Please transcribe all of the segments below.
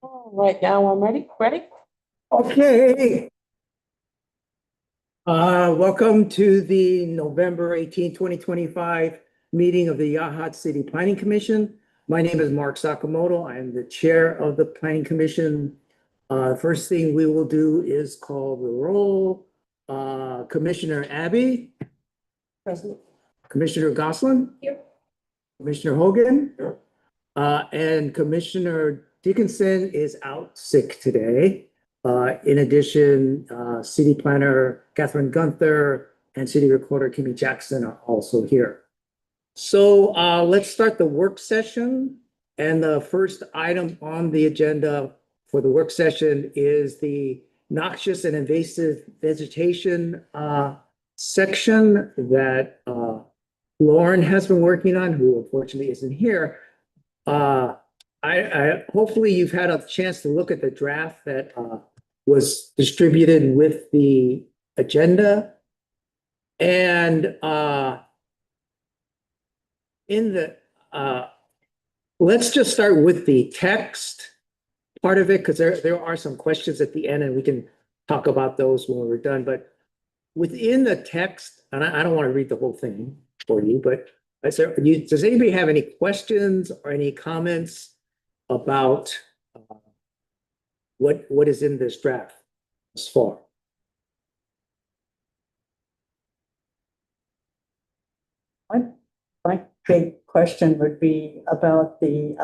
Right now, I'm ready. Ready? Okay. Welcome to the November 18, 2025 meeting of the Yahat City Planning Commission. My name is Mark Sakamoto. I am the chair of the Planning Commission. First thing we will do is call the roll. Commissioner Abbey, Present. Commissioner Goslin. Here. Commissioner Hogan. Here. And Commissioner Dickinson is out sick today. In addition, City Planner Catherine Gunther and City Recorder Kimmy Jackson are also here. So let's start the work session. And the first item on the agenda for the work session is the noxious and invasive vegetation section that Lauren has been working on, who unfortunately isn't here. I hopefully you've had a chance to look at the draft that was distributed with the agenda. And in the let's just start with the text part of it, because there are some questions at the end and we can talk about those when we're done. But within the text, and I don't want to read the whole thing for you, but does anybody have any questions or any comments about what is in this draft thus far? My big question would be about the,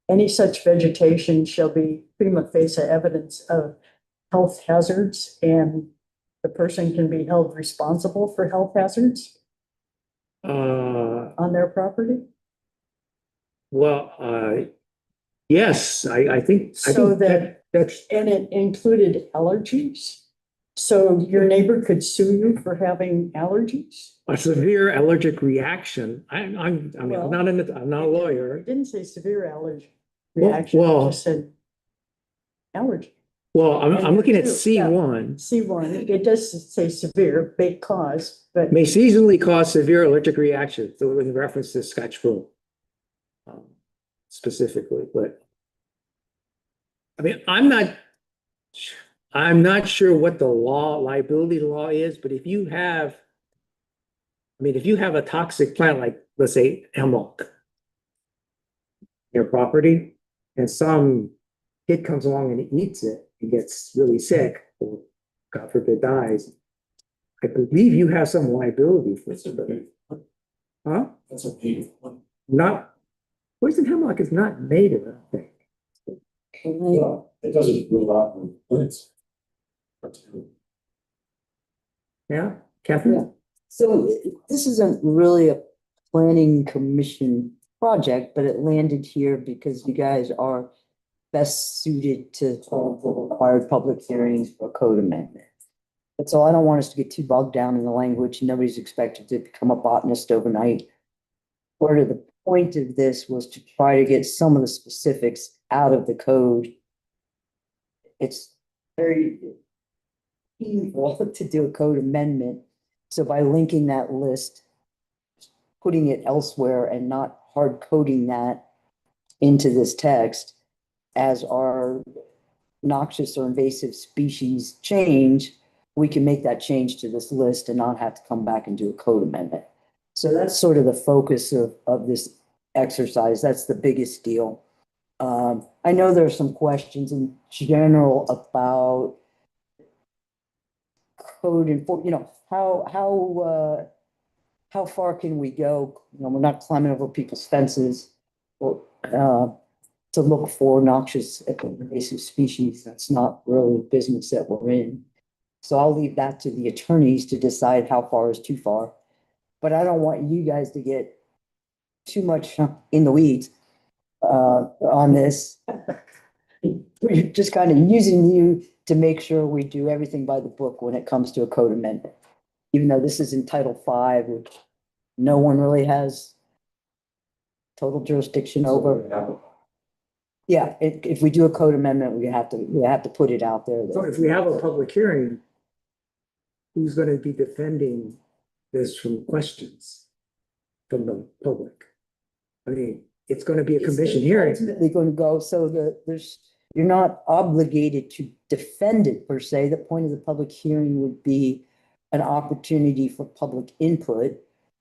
any such vegetation shall be prima facie evidence of health hazards, and the person can be held responsible for health hazards on their property? Well, yes, I think So that's And it included allergies? So your neighbor could sue you for having allergies? a severe allergic reaction. I mean, I'm not a lawyer. It didn't say severe allergy Well- reaction, well- it just said allergy. Well, I'm looking at Yeah. C1. C1, it does say severe, may cause, but May seasonally cause severe allergic reaction, so in reference to Scotch specifically, but I mean, I'm not sure what the liability law is, but if you have a toxic plant, like let's say hemlock, your property, and some kid comes along and eats it and gets really sick, or God forbid dies, I believe you have some liability for That's a it. big, Huh? that's a big one. Not, poison hemlock is not native, I think. Well, it doesn't grow out in plants. Yeah, Catherine? So this isn't really a planning commission project, but it landed here because you guys are best suited to hold the required public hearings for code amendment. But so I don't want us to get too bogged down in the language. Nobody's expected to become a botanist overnight. Part of the point of this was to try to get some of the specifics out of the code. It's very painful to do a code amendment. So by linking that list, putting it elsewhere and not hard coding that into this text, as our noxious or invasive species change, we can make that change to this list and not have to come back and do a code amendment. So that's sort of the focus of this exercise. That's the biggest deal. I know there are some questions in general about code and, how far can we go? We're not climbing over people's fences or, to look for noxious invasive species. That's not really the business that we're in. So I'll leave that to the attorneys to decide how far is too far. But I don't want you guys to get too much in the weeds on this. We're just kind of using you to make sure we do everything by the book when it comes to a code amendment. Even though this is in Title V, which no one really has total jurisdiction over. Yeah, if we do a code amendment, we have to put it out there. So if we have a public hearing, who's gonna be defending this from questions from the public? I mean, it's gonna be a commission hearing. Ultimately going to go, so there's you're not obligated to defend it per se. The point of the public hearing would be an opportunity for public input.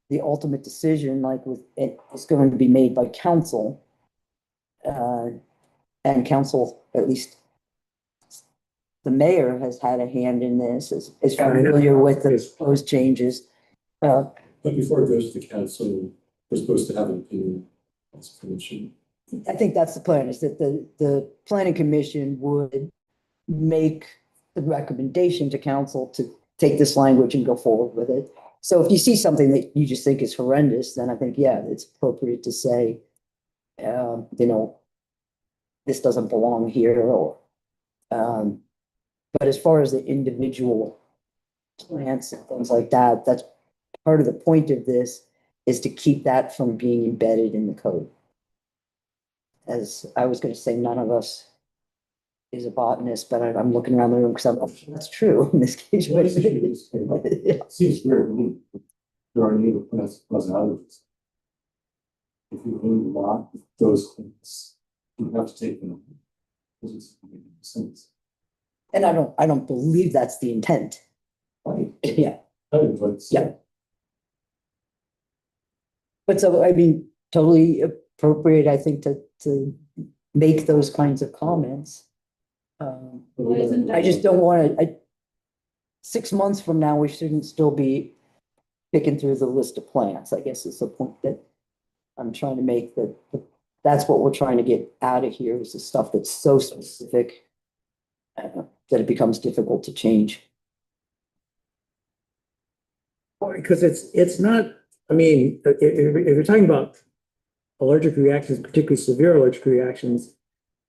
The ultimate decision, like with it, is going to be made by council. And council, at least the mayor has had a hand in this, is familiar with those changes. But before it goes to council, we're supposed to have an opinion as a commission. I think that's the plan, is that the planning commission would make the recommendation to council to take this language and go forward with it. So if you see something that you just think is horrendous, then I think, yeah, it's appropriate to say, you know, this doesn't belong here, or, but as far as the individual plants and things like that, that's part of the point of this, is to keep that from being embedded in the code. As I was gonna say, none of us is a botanist, but I'm looking around the room because I'm, that's true in this case. Well, this issue is- It seems weird to me. There are native plants plus others. If you own a lot of those plants, you have to take them. Because it's making sense. And I don't believe that's the intent. Right. Yeah, But Yeah. but so, I mean, totally appropriate, I think, to make those kinds of comments. I just don't want to, 6 months from now, we shouldn't still be picking through the list of plants, I guess is the point that I'm trying to make, that that's what we're trying to get out of here, is the stuff that's so specific that it becomes difficult to change. Because it's not, I mean, if you're talking about allergic reactions, particularly severe allergic reactions,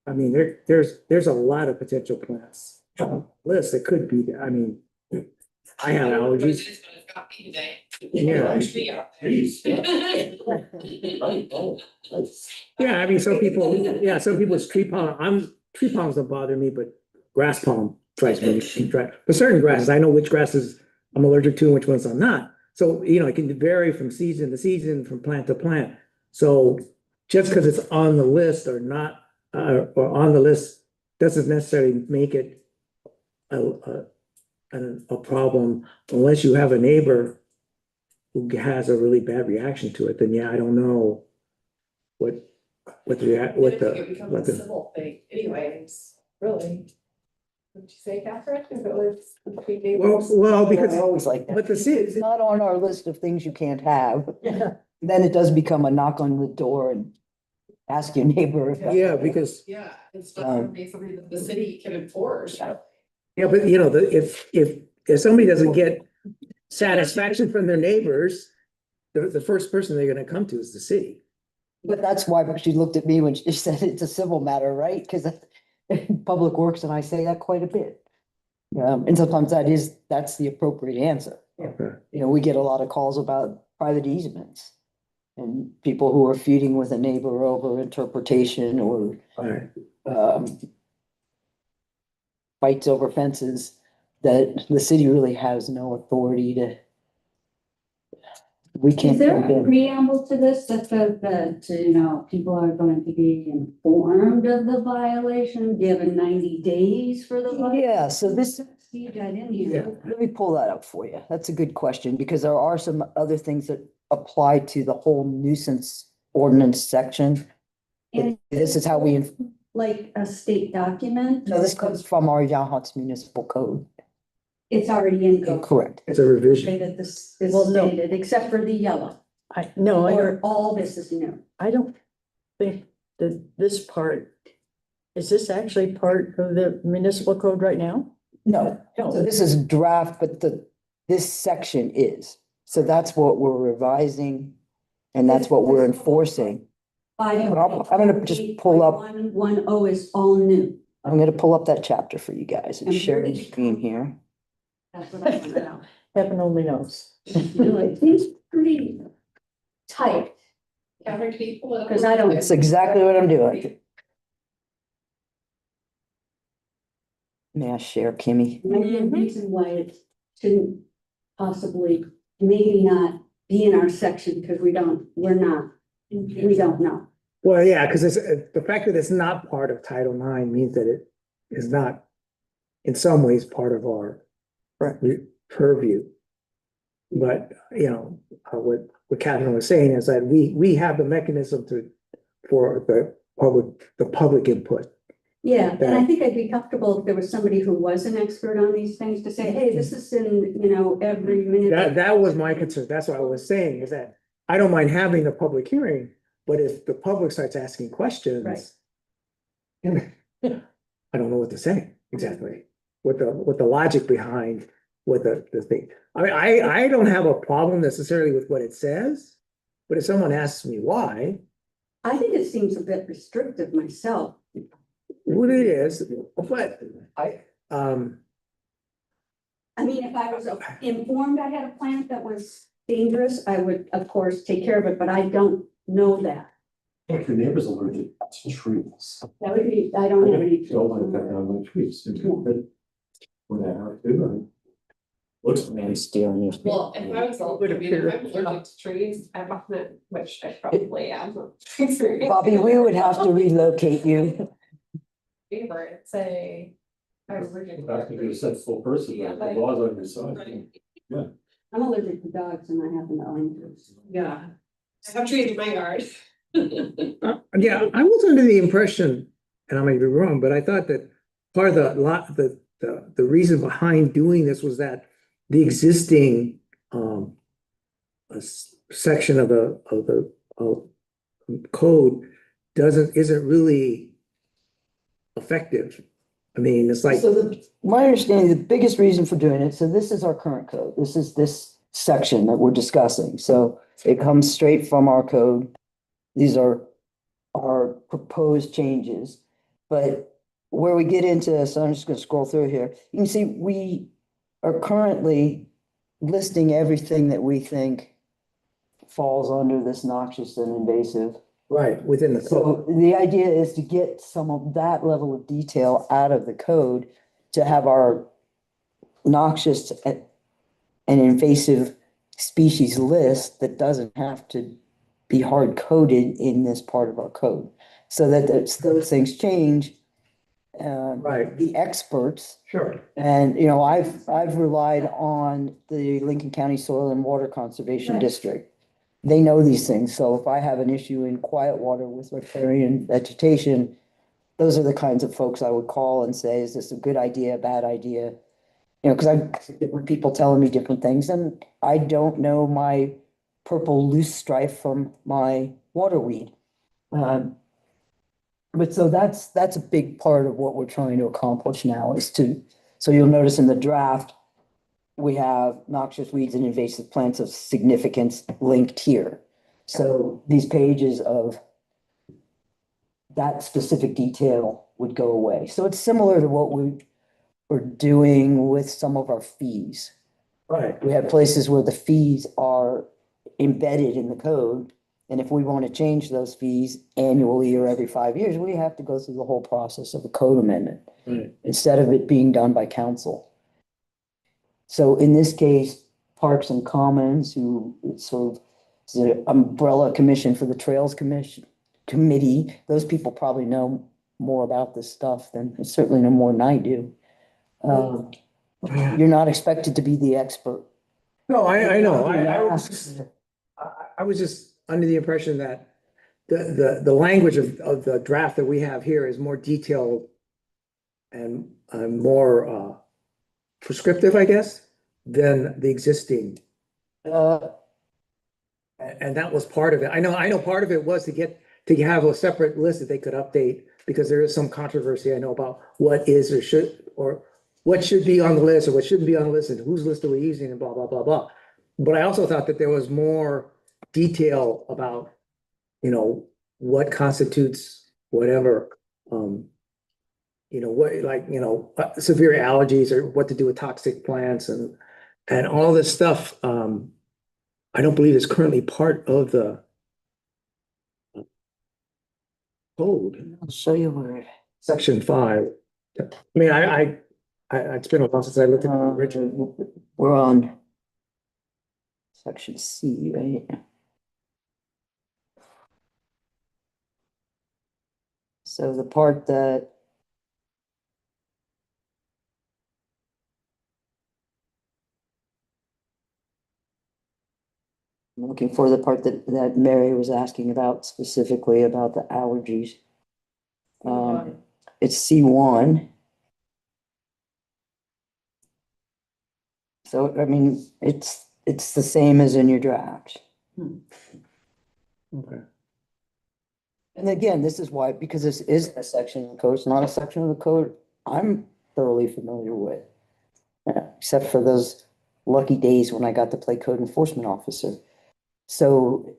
I mean, there's a lot of potential plants on the list that could be there. I mean, I have allergies. Yeah. Yeah, I mean, some people's tree pollen, tree pollen doesn't bother me, but grass pollen drives me. But certain grasses, I know which grasses I'm allergic to and which ones I'm not. So, you know, it can vary from season to season, from plant to plant. So just because it's on the list or not, or on the list, doesn't necessarily make it a problem, unless you have a neighbor who has a really bad reaction to it. Then yeah, I don't know what It becomes a the civil thing anyways, really. Would you say, Catherine, if it was between neighbors? well, because I always like that. but the If it's not on our list of things you can't have, Yeah. then it does become a knock on the door and ask your neighbor. yeah, because Yeah, it's not something that the city can enforce. yeah, but you know, if somebody doesn't get satisfaction from their neighbors, the first person they're gonna come to is the city. But that's why she looked at me when she said it's a civil matter, right? Because Public Works, and I say that quite a bit. And sometimes that's the appropriate answer. Okay. You know, we get a lot of calls about private easements and people who are feuding with a neighbor over interpretation or All right. fights over fences that the city really has no authority to. We can't. Is there jump a in. preamble to this that says that, you know, people are going to be informed of the violation, given 90 days for the? Yeah, so this, See that in here. let me pull that up for you. That's a good question, because there are some other things that apply to the whole nuisance ordinance section. And This is how we, like a state document. no, this comes from our Yahats municipal code. It's already in code. Correct. It's a revision. Say that this is Well, no. stated, except for the yellow, I or all this is new. don't think that this part, is this actually part of the municipal code right now? No, so this is draft, but this section is. So that's what we're revising and that's what we're enforcing. I'm gonna just pull up- 110 is all new. I'm gonna pull up that chapter for you guys and And share where the did you- screen here. That's what I want to know. Heaven only knows. It seems pretty tight, Catherine, can you pull it up? because I don't. That's exactly what I'm doing. May I share, Kimmy? Maybe a reason why it shouldn't possibly, maybe not be in our section, because we don't know. Well, yeah, because it's, the fact that it's not part of Title IX means that it is not in some ways part of our purview. But, you know, what Catherine was saying is that we have the mechanism for the public input. Yeah, and I think I'd be comfortable if there was somebody who was an expert on these things to say, hey, this is in, you know, every minute. That was my concern. That's what I was saying, is that I don't mind having a public hearing, but if the public starts asking questions. Right. I don't know what to say exactly, what the logic behind what the thing. I mean, I don't have a problem necessarily with what it says, but if someone asks me why, I think it seems a bit restrictive myself. what it is, but I mean, if I was informed I had a plant that was dangerous, I would, of course, take care of it, but I don't know that. If your neighbor's allergic to trees, That would be, I don't have any. don't want to cut down my trees. When that out too, looks nice. Well, if I was allergic to trees, I'm on it, which I probably am. Bobby, we would have to relocate you. Favorite, say. I'm allergic to Have to be a sensible person, Yeah, but the law's on your side. Right. I'm allergic to dogs and I happen to own two. Yeah, I have trees in my yard. yeah, I was under the impression, and I may be wrong, but I thought that part of the reason behind doing this was that the existing section of the code isn't really effective. I mean, it's like, So my understanding, the biggest reason for doing it, so this is our current code. This is this section that we're discussing. So it comes straight from our code. These are our proposed changes. But where we get into, so I'm just going to scroll through here. You can see we are currently listing everything that we think falls under this noxious and invasive. right, within the code. So the idea is to get some of that level of detail out of the code to have our noxious and invasive species list that doesn't have to be hard coded in this part of our code. So that those things change. Right. The experts, Sure. and you know, I've relied on the Lincoln County Soil and Water Conservation Right. District. They know these things, so if I have an issue in quiet water with riparian vegetation, those are the kinds of folks I would call and say, is this a good idea, a bad idea? You know, because I, different people telling me different things, and I don't know my purple loose strife from my waterweed. But so that's a big part of what we're trying to accomplish now is so you'll notice in the draft, we have noxious weeds and invasive plants of significance linked here. So these pages of that specific detail would go away. So it's similar to what we were doing with some of our fees. Right. We have places where the fees are embedded in the code. And if we want to change those fees annually or every 5 years, we have to go through the whole process of a code amendment Right. instead of it being done by council. So in this case, Parks and Commons, who sort of is the umbrella commission for the Trails Committee, those people probably know more about this stuff than, certainly know more than I do. You're not expected to be the expert. No, I know. I was just under the impression that the language of the draft that we have here is more detailed and more prescriptive, I guess, than the existing. And that was part of it. I know part of it was to have a separate list that they could update, because there is some controversy I know about what is or what should be on the list or what shouldn't be on the list and whose list are we using and blah, blah, blah, blah. But I also thought that there was more detail about, you know, what constitutes whatever, you know, what, like, you know, severe allergies or what to do with toxic plants and all this stuff. I don't believe is currently part of the code, I'll show you where. section 5. I mean, it's been a while since I looked at the original. We're on section C, right? So the part that I'm looking for the part that Mary was asking about specifically about the allergies. It's C1. So, I mean, it's the same as in your draft. Okay. And again, this is why, because this is a section of the code, it's not a section of the code I'm thoroughly familiar with. Except for those lucky days when I got to play code enforcement officer. So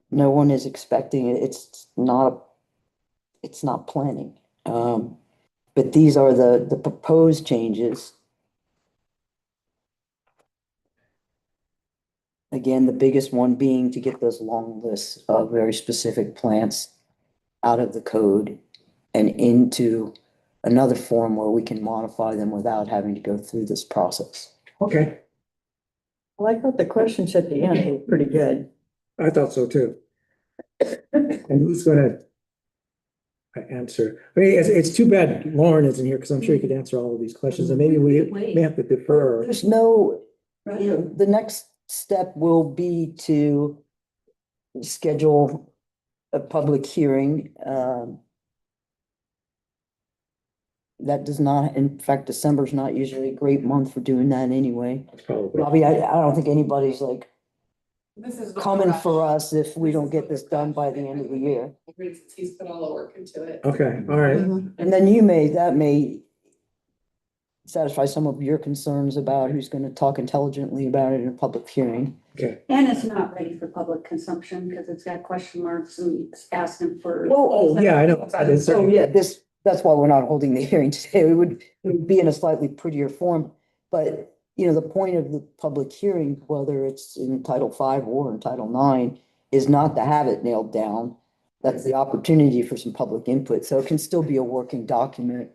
no one is expecting it. It's not planning. But these are the proposed changes. Again, the biggest one being to get those long lists of very specific plants out of the code and into another form where we can modify them without having to go through this process. Okay, Well, I thought the questions at the end were pretty good. I thought so too. And who's gonna answer? I mean, it's too bad Lauren isn't here because I'm sure he could answer all of these questions and maybe we may have to defer. There's no, you know, the next step will be to schedule a public hearing. That does not, in fact, December's not usually a great month for doing that anyway. Probably. Robbie, I don't think anybody's like This is. coming for us if we don't get this done by the end of the year. Since he's put all the work into it. Okay, all right. And then that may satisfy some of your concerns about who's gonna talk intelligently about it in a public hearing. Okay. And it's not ready for public consumption because it's got question marks and it's asking for. Oh, yeah, I know. So, yeah, that's why we're not holding the hearing today. It would be in a slightly prettier form. But, you know, the point of the public hearing, whether it's in Title V or in Title IX, is not to have it nailed down. That's the opportunity for some public input. So it can still be a working document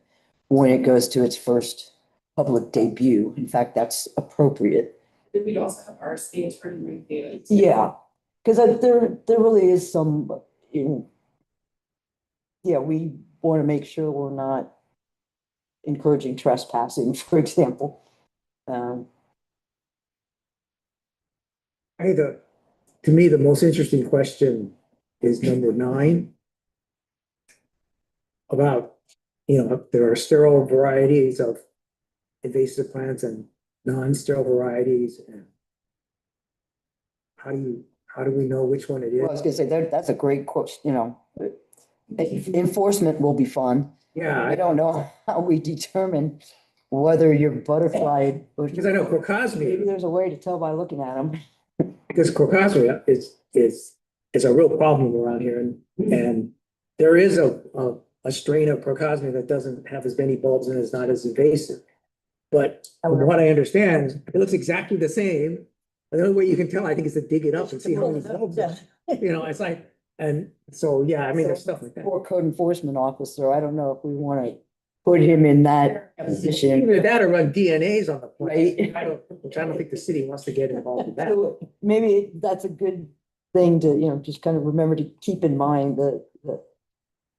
when it goes to its first public debut. In fact, that's appropriate. Then we'd also have our state attorney review it. Yeah, because there really is some, you know, yeah, we want to make sure we're not encouraging trespassing, for example. To me, the most interesting question is number 9. About, you know, there are sterile varieties of invasive plants and non-sterile varieties and how do we know which one it Well, I was is? gonna say, that's a great question, you know. Enforcement will be fun. Yeah, I don't know how we determine whether you're butterfly. because I know Maybe crocosmia, there's a way to tell by looking at them. because crocosmia is a real problem around here and there is a strain of crocosmia that doesn't have as many bulbs and is not as invasive. But from what I understand, it looks exactly the same. The only way you can tell, I think, is to dig it up and see how many bulbs, are. You know, it's like, and so, yeah, I mean, there's stuff like that. Poor code enforcement officer, I don't know if we want to put him in that position. Either that or run DNAs on the place, Right. which I don't think the city wants to get involved with that. So maybe that's a good thing to, you know, just kind of remember to keep in mind the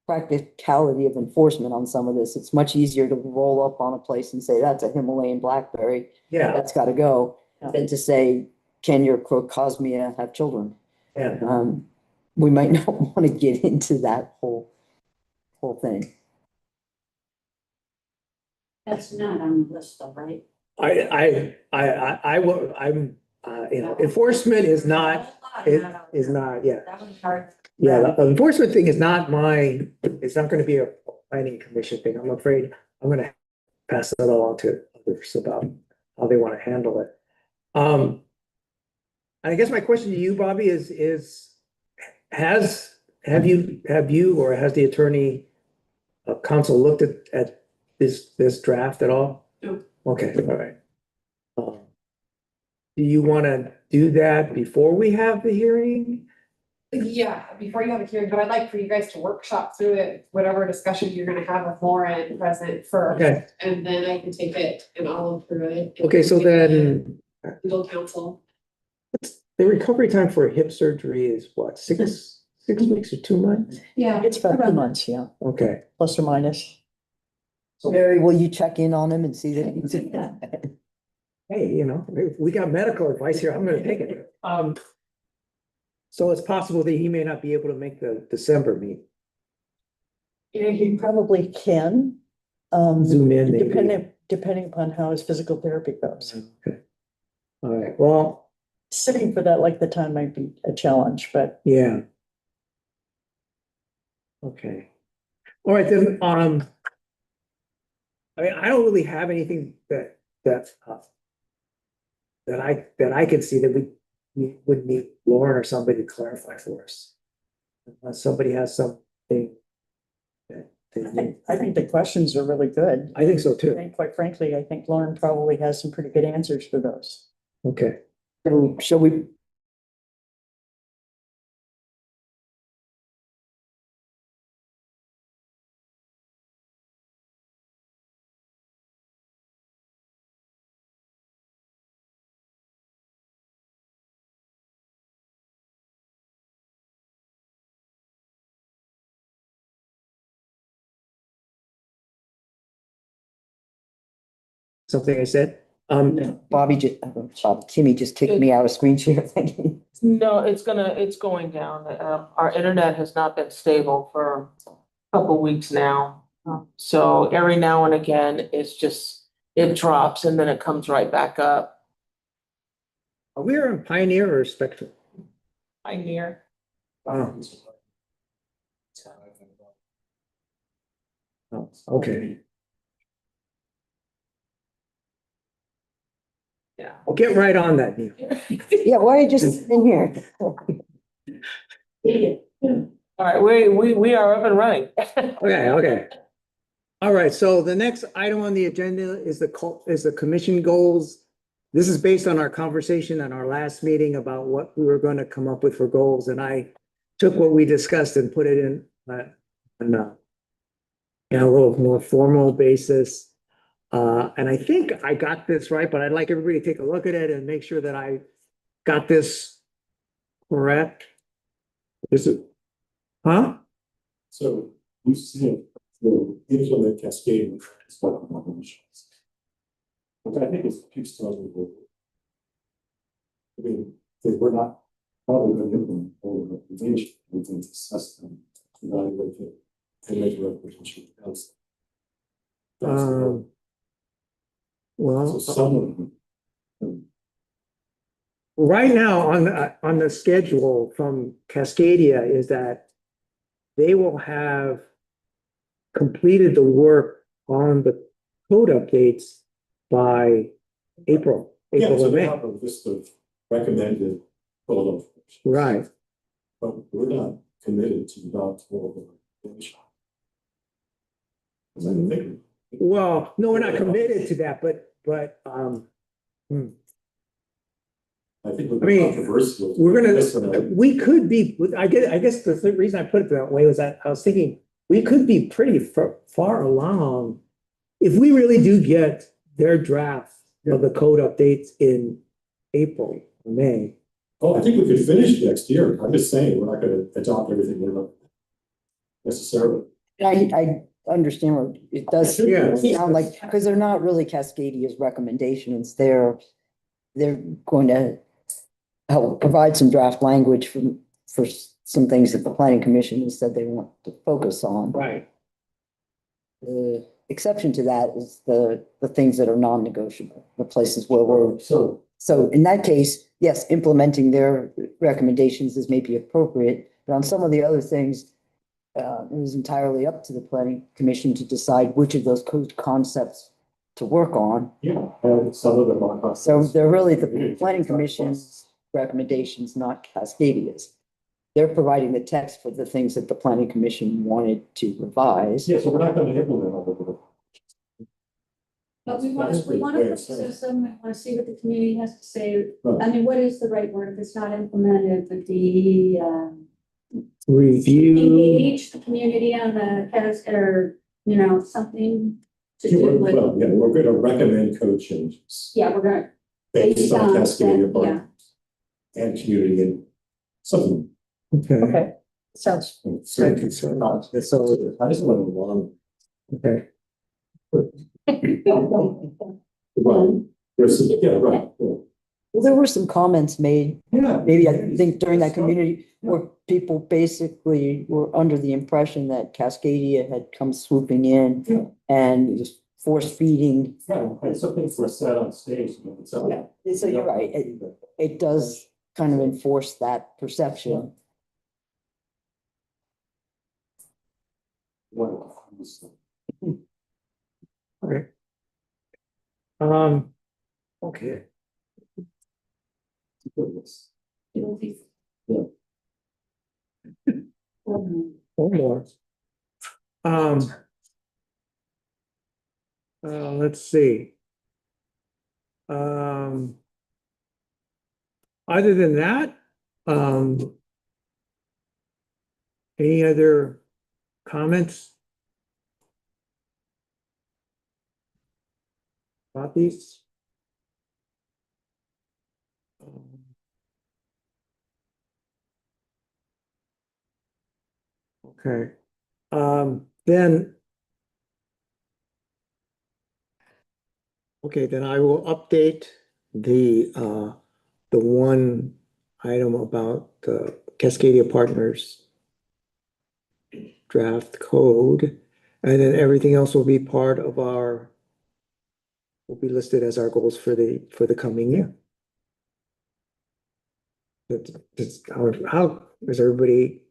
practicality of enforcement on some of this. It's much easier to roll up on a place and say, that's a Himalayan blackberry, Yeah, that's gotta go, than to say, can your crocosmia have children? yeah. We might not want to get into that whole thing. That's not on the list though, right? I will, you know, enforcement is not, is not, yeah. That was hard. Yeah, the enforcement thing is not it's not gonna be a planning commission thing. I'm afraid I'm gonna pass that along to others about how they wanna handle it. I guess my question to you, Bobby, is have you or has the attorney council looked at this draft at all? No. Okay, all right. Do you wanna do that before we have the hearing? Yeah, before you have a hearing, but I'd like for you guys to workshop through it, whatever discussion you're gonna have with Lauren present first. Okay, And then I can take it and I'll approve it. okay, so then Legal counsel. the recovery time for a hip surgery is what, 6 6 weeks or 2 months? Yeah. It's about 2 months, yeah, Okay. plus or minus. Mary, will you check in on him and see that he's? Hey, we got medical advice here. I'm gonna take it. So it's possible that he may not be able to make the December meeting. Yeah, he probably can. Zoom in, maybe. Depending upon how his physical therapy goes. Okay. All right, well, Sitting for that like the time might be a challenge, but yeah. Okay. All right, then, I mean, I don't really have anything that I can see that we would need Lauren or somebody to clarify for us. Unless somebody has something that they need. I think the questions are really good. I think so too. And quite frankly, I think Lauren probably has some pretty good answers for those. Okay. So shall we? Something I said? Kimmy just kicked me out of screen share. No, it's going down. Our internet has not been stable for a couple weeks now. So every now and again, it drops and then it comes right back up. Are we on Pioneer or Spectrum? Pioneer. Oh, okay. Yeah. I'll get right on that, Neil. Yeah, why are you just sitting here? All right, we are up and running. Okay. All right, so the next item on the agenda is the commission goals. This is based on our conversation at our last meeting about what we were going to come up with for goals, and I took what we discussed and put it in a little more formal basis. And I think I got this right, but I'd like everybody to take a look at it and make sure that I got this correct. Is it? Huh? So you said to implement cascading is what I'm on. Which I think is keeps telling people. I mean, if we're not probably going to implement all the recommendations, we can assess them, evaluate it, and make a recommendation. So Well, some of them. right now on the schedule from Cascadia is that they will have completed the work on the code updates by April Yeah, so or they May. have a list of recommended photos. Right. But we're not committed to adopt all the recommendations. Because I think Well, no, we're not committed to that, but I think I mean, controversial. we could be, I guess the reason I put it that way was that I was thinking we could be pretty far along if we really do get their draft of the code updates in April, May. Oh, I think we could finish next year. I'm just saying, we're not gonna adopt everything necessarily. I understand what it does Yeah. sound like, because they're not really Cascadia's recommendations. They're going to help provide some draft language for some things that the planning commission has said they want to focus on. Right. The exception to that is the things that are non-negotiable, the places where we're, so in that case, yes, implementing their recommendations is maybe appropriate, but on some of the other things, it was entirely up to the planning commission to decide which of those code concepts to work on. Yeah, and some of them are. So they're really the planning commission's recommendations, not Cascadia's. They're providing the text for the things that the planning commission wanted to revise. Yeah, so we're not gonna implement all of them. But we want to put the system, we want to see what the community has to say. Right. I mean, what is the right word if it's not implemented, but the, Review. engage the community on the, or, something to do with, Well, yeah, we're gonna recommend code changes yeah, we're gonna, based on Based on Cascadia that, partners and community and something. Okay. Okay, Sounds, So, I just went along. okay, Right, there's, yeah, right, yeah. Well, there were some comments made, Yeah. maybe I think during that community where people basically were under the impression that Cascadia had come swooping in Yeah. and just force feeding. Yeah, and some things were said on stage, you know, it's. Yeah, so you're right. It does kind of enforce that perception. Well, okay. Okay, one more. Let's see. Other than that, any other comments? About these? Okay, then. Okay, then I will update the one item about the Cascadia Partners draft code, and then everything else will be part of will be listed as our goals for the coming year. How is everybody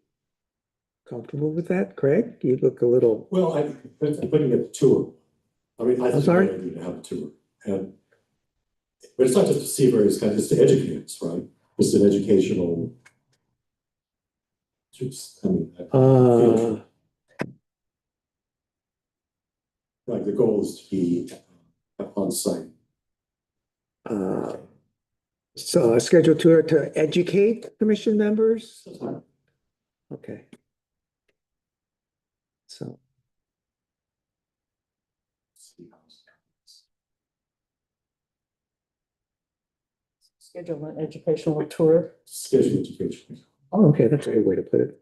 comfortable with that? Craig, you look a little, Well, I'm putting it tour. I mean, I I'm think sorry? we need to have a tour, and. But it's not just to see various kinds, it's to educate us, right? It's an educational. Just, I mean. Like the goal is to be on site. So a scheduled tour to educate commission members? Okay. So, schedule an educational tour. Schedule education. oh, okay, that's a good way to put it.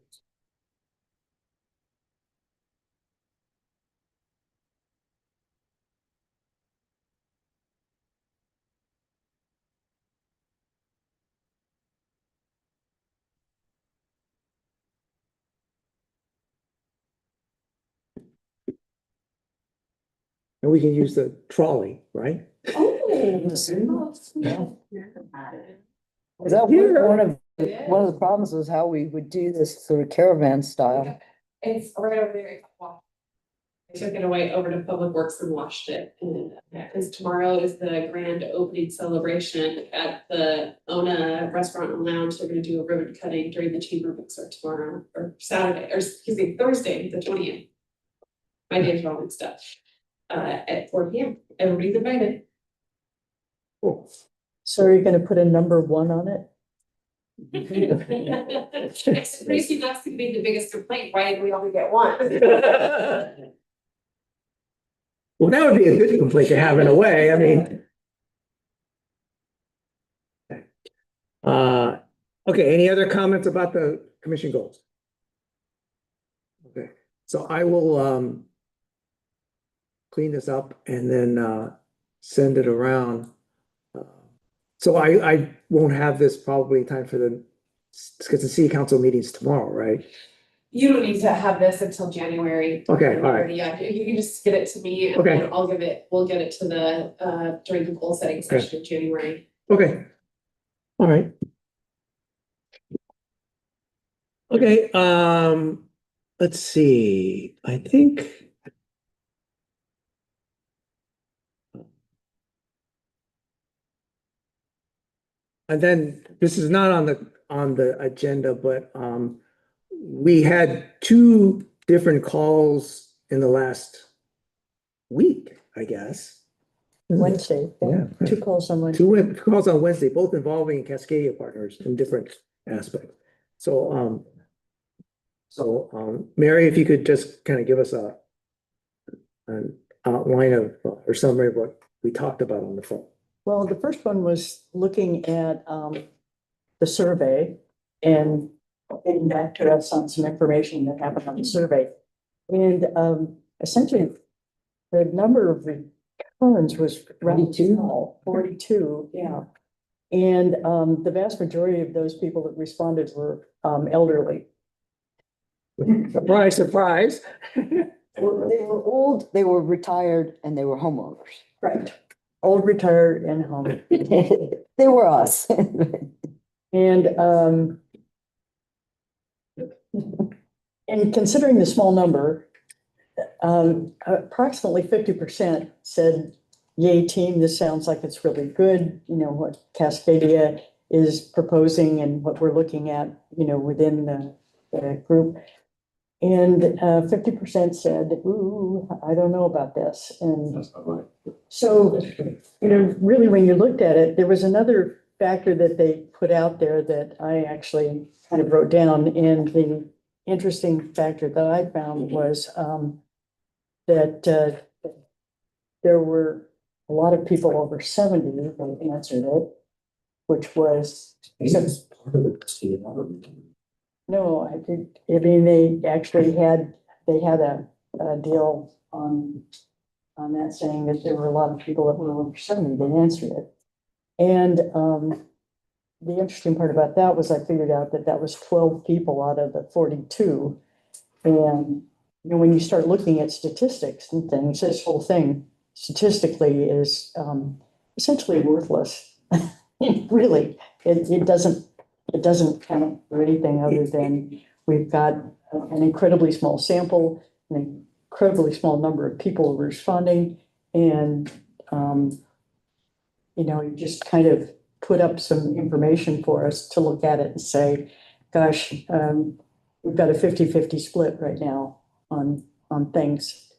And we can use the trolley, right? Is that one of the problems was how we would do this sort of caravan style? It's right over there. I took it away over to Public Works and washed it, and because tomorrow is the grand opening celebration at the Ona Restaurant and Lounge. They're gonna do a ribbon cutting during the chamber book start tomorrow, or Saturday, or excuse me, Thursday, the 20th. My day's wrong and stuff. At 4 p.m. Everybody's invited. Cool. So are you gonna put a number 1 on it? It's pretty, that's gonna be the biggest complaint. Why did we only get one? Well, that would be a good complaint to have in a way, I mean. Okay, any other comments about the commission goals? Okay, so I will clean this up and then send it around. So I won't have this probably in time for because the city council meeting's tomorrow, right? You don't need to have this until January. Okay, all right. Yeah, you can just get it to me and Okay. then we'll get it to the during the goal setting session in January. Okay. All right. Okay, let's see, I think. And then this is not on the agenda, but we had 2 different calls in the last week, I guess. Wednesday, Yeah. 2 calls on Wednesday. 2 calls on Wednesday, both involving Cascadia Partners in different aspects. So, Mary, if you could just kind of give us an outline of or summary of what we talked about on the phone. Well, the first one was looking at the survey and getting back to us on some information that happened on the survey. And essentially, the number of returns was rather 42? small, 42, yeah. And the vast majority of those people that responded were elderly. Surprise, surprise. They were old, they were retired, and they were homeowners. Right. Old, retired, and home. They were us. And and considering the small number, approximately 50% said, yay, team, this sounds like it's really good, you know, what Cascadia is proposing and what we're looking at, you know, within the group. And 50% said, ooh, I don't know about this. And That's not right. so, you know, really, when you looked at it, there was another factor that they put out there that I actually kind of wrote down. And the interesting factor that I found was that there were a lot of people over 70 that answered it, which was, It's part of it, Steve, I don't know. no, I mean, they actually had a deal on that, saying that there were a lot of people that were over 70 that answered it. And the interesting part about that was I figured out that that was 12 people out of the 42. And, you know, when you start looking at statistics and things, this whole thing statistically is essentially worthless. Really, it doesn't count for anything other than we've got an incredibly small sample, an incredibly small number of people responding, and you know, you just kind of put up some information for us to look at it and say, gosh, we've got a 50-50 split right now on things.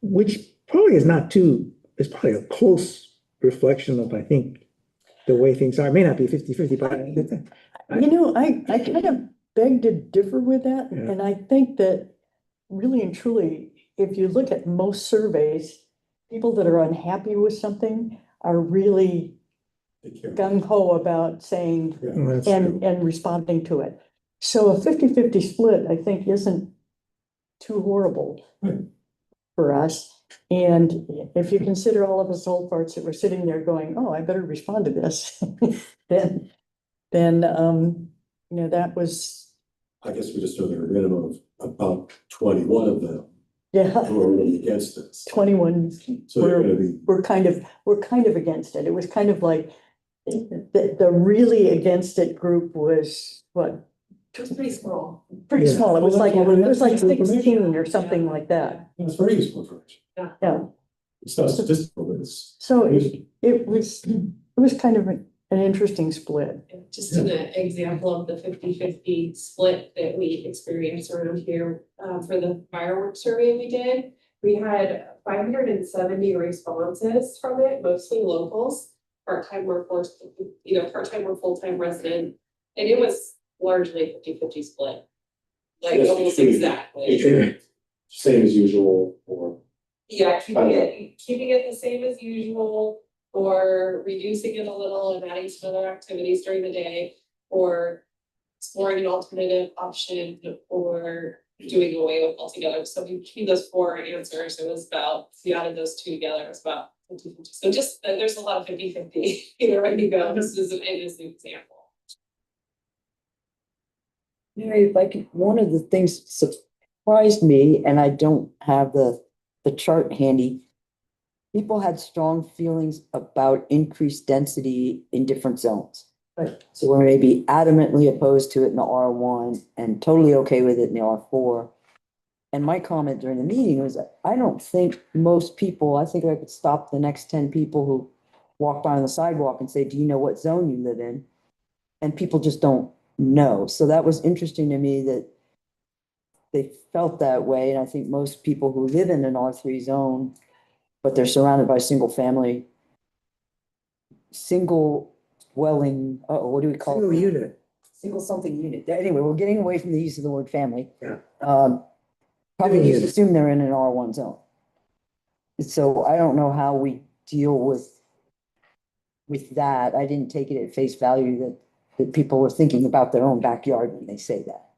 Which probably is not too, it's probably a close reflection of, I think, the way things are. It may not be 50-50, but You know, I kind of beg to differ with that, Yeah. and I think that really and truly, if you look at most surveys, people that are unhappy with something are really Take care. gung ho about saying Yeah. that's true. and responding to it. So a 50-50 split, I think, isn't too horrible Right. for us. And if you consider all of us old farts that were sitting there going, oh, I better respond to this, then you know, that was, I guess we just know there are a minimum of about 21 of them yeah, who are really against this. 21. So they're gonna be, We're kind of against it. It was kind of like the really against it group was what? It was pretty small. Pretty Yeah. small. It was Well, like, that's- it was like that's useful 16 or something like that. that's very useful information. Yeah. It's not statistical, but it's. So it was kind of an interesting split. Just an example of the 50-50 split that we experienced around here, for the fireworks survey we did. We had 570 responses from it, mostly locals, part-time workforce, either part-time or full-time resident. And it was largely 50-50 split. Like Yes, almost true. exactly. Same as usual, or Yeah, keeping it the same as usual, or reducing it a little and adding some other activities during the day, or exploring an alternative option, or doing away with altogether. So between those four answers, it was about, if you added those two together, it was about 50-50. So just, there's a lot of 50-50 either way you go. This is an example. Mary, like, one of the things surprised me, and I don't have the chart handy. People had strong feelings about increased density in different zones. Right. So we're maybe adamantly opposed to it in the R1 and totally okay with it in the R4. And my comment during the meeting was, I don't think most people, I think I could stop the next 10 people who walk by on the sidewalk and say, do you know what zone you live in? And people just don't know. So that was interesting to me that they felt that way. And I think most people who live in an R3 zone, but they're surrounded by single dwelling, what do we call Single it? unit. Single something unit. Anyway, we're getting away from the use of the word family. Yeah. Probably Living just unit. assume they're in an R1 zone. So I don't know how we deal with that. I didn't take it at face value that that people were thinking about their own backyard when they say that.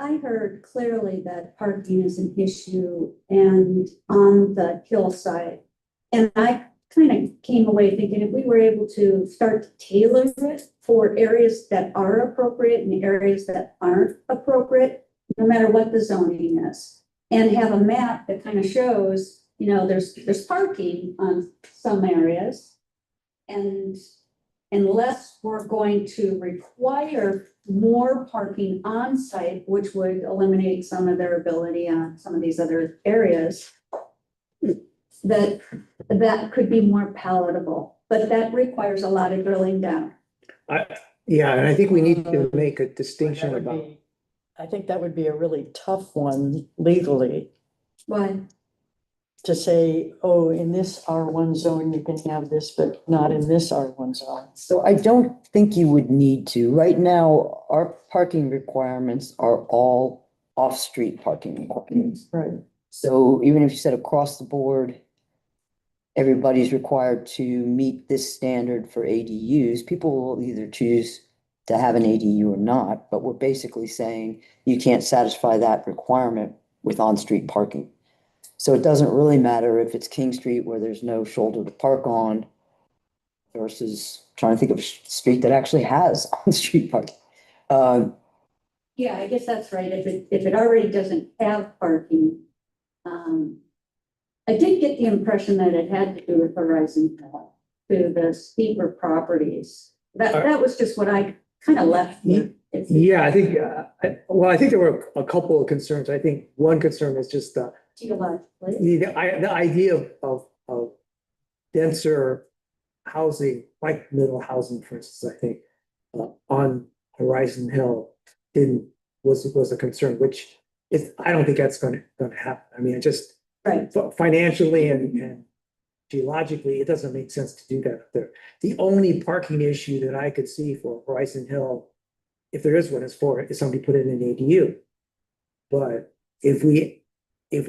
I heard clearly that parking is an issue and on the hillside. And I kind of came away thinking if we were able to start to tailor it for areas that are appropriate and areas that aren't appropriate, no matter what the zoning is, and have a map that kind of shows, there's parking on some areas. And unless we're going to require more parking on site, which would eliminate some of their ability on some of these other areas, that could be more palatable, but that requires a lot of drilling down. Yeah, and I think we need to make a distinction That would about, be- I think that would be a really tough one legally Why? to say, oh, in this R1 zone, you can have this, but not in this R1 zone. So I don't think you would need to. Right now, our parking requirements are all off-street parking requirements. Right. So even if you said across the board, everybody's required to meet this standard for ADUs, people will either choose to have an ADU or not, but we're basically saying you can't satisfy that requirement with on-street parking. So it doesn't really matter if it's King Street where there's no shoulder to park on versus trying to think of a street that actually has on-street parking. Yeah, I guess that's right. If it already doesn't have parking. I did get the impression that it had to do with Horizon Hill, to the steeper properties. That was just what I kind of left. here. It's- yeah, I think, I think there were a couple of concerns. I think one concern is just Geologically. the idea of denser housing, like middle housing, for instance, I think, on Horizon Hill was a concern, which is, I don't think that's gonna happen. I mean, it just Right. financially and geologically, it doesn't make sense to do that up there. The only parking issue that I could see for Horizon Hill, if there is one, is somebody put in an ADU. But if we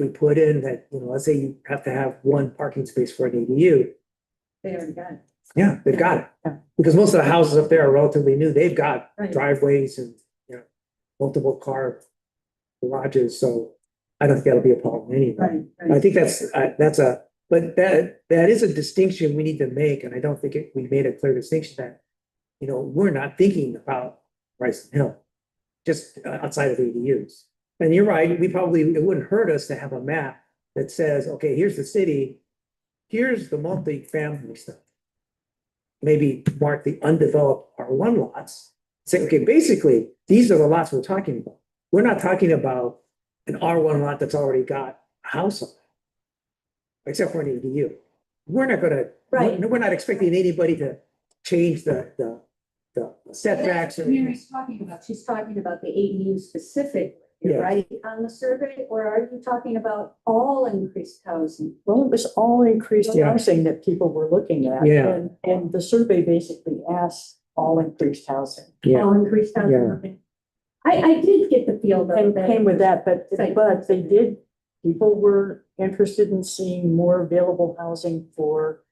put in that, let's say you have to have one parking space for an ADU, They already got it. yeah, they've got it. Yeah. Because most of the houses up there are relatively new. They've got Right. driveways and, multiple car garages, so I don't think that'll be a problem anyway. Right, I right. think but that is a distinction we need to make, and I don't think we made a clear distinction that, we're not thinking about Bryson Hill, just outside of ADUs. And you're right, it wouldn't hurt us to have a map that says, okay, here's the city, here's the multi-family stuff. Maybe mark the undeveloped R1 lots, say, okay, basically, these are the lots we're talking about. We're not talking about an R1 lot that's already got a house on it, except for an ADU. We're not gonna, Right. we're not expecting anybody to change the setbacks. That's what Mary's talking about. She's talking about the ADU specifically, Yeah. right, on the survey, or are you talking about all increased housing? Well, it was all increased Yeah. housing that people were looking at. Yeah. And the survey basically asked all increased housing. Yeah. All increased housing. Yeah. Okay. I did get the feel though And that. came with that, but Right. people were interested in seeing more available housing for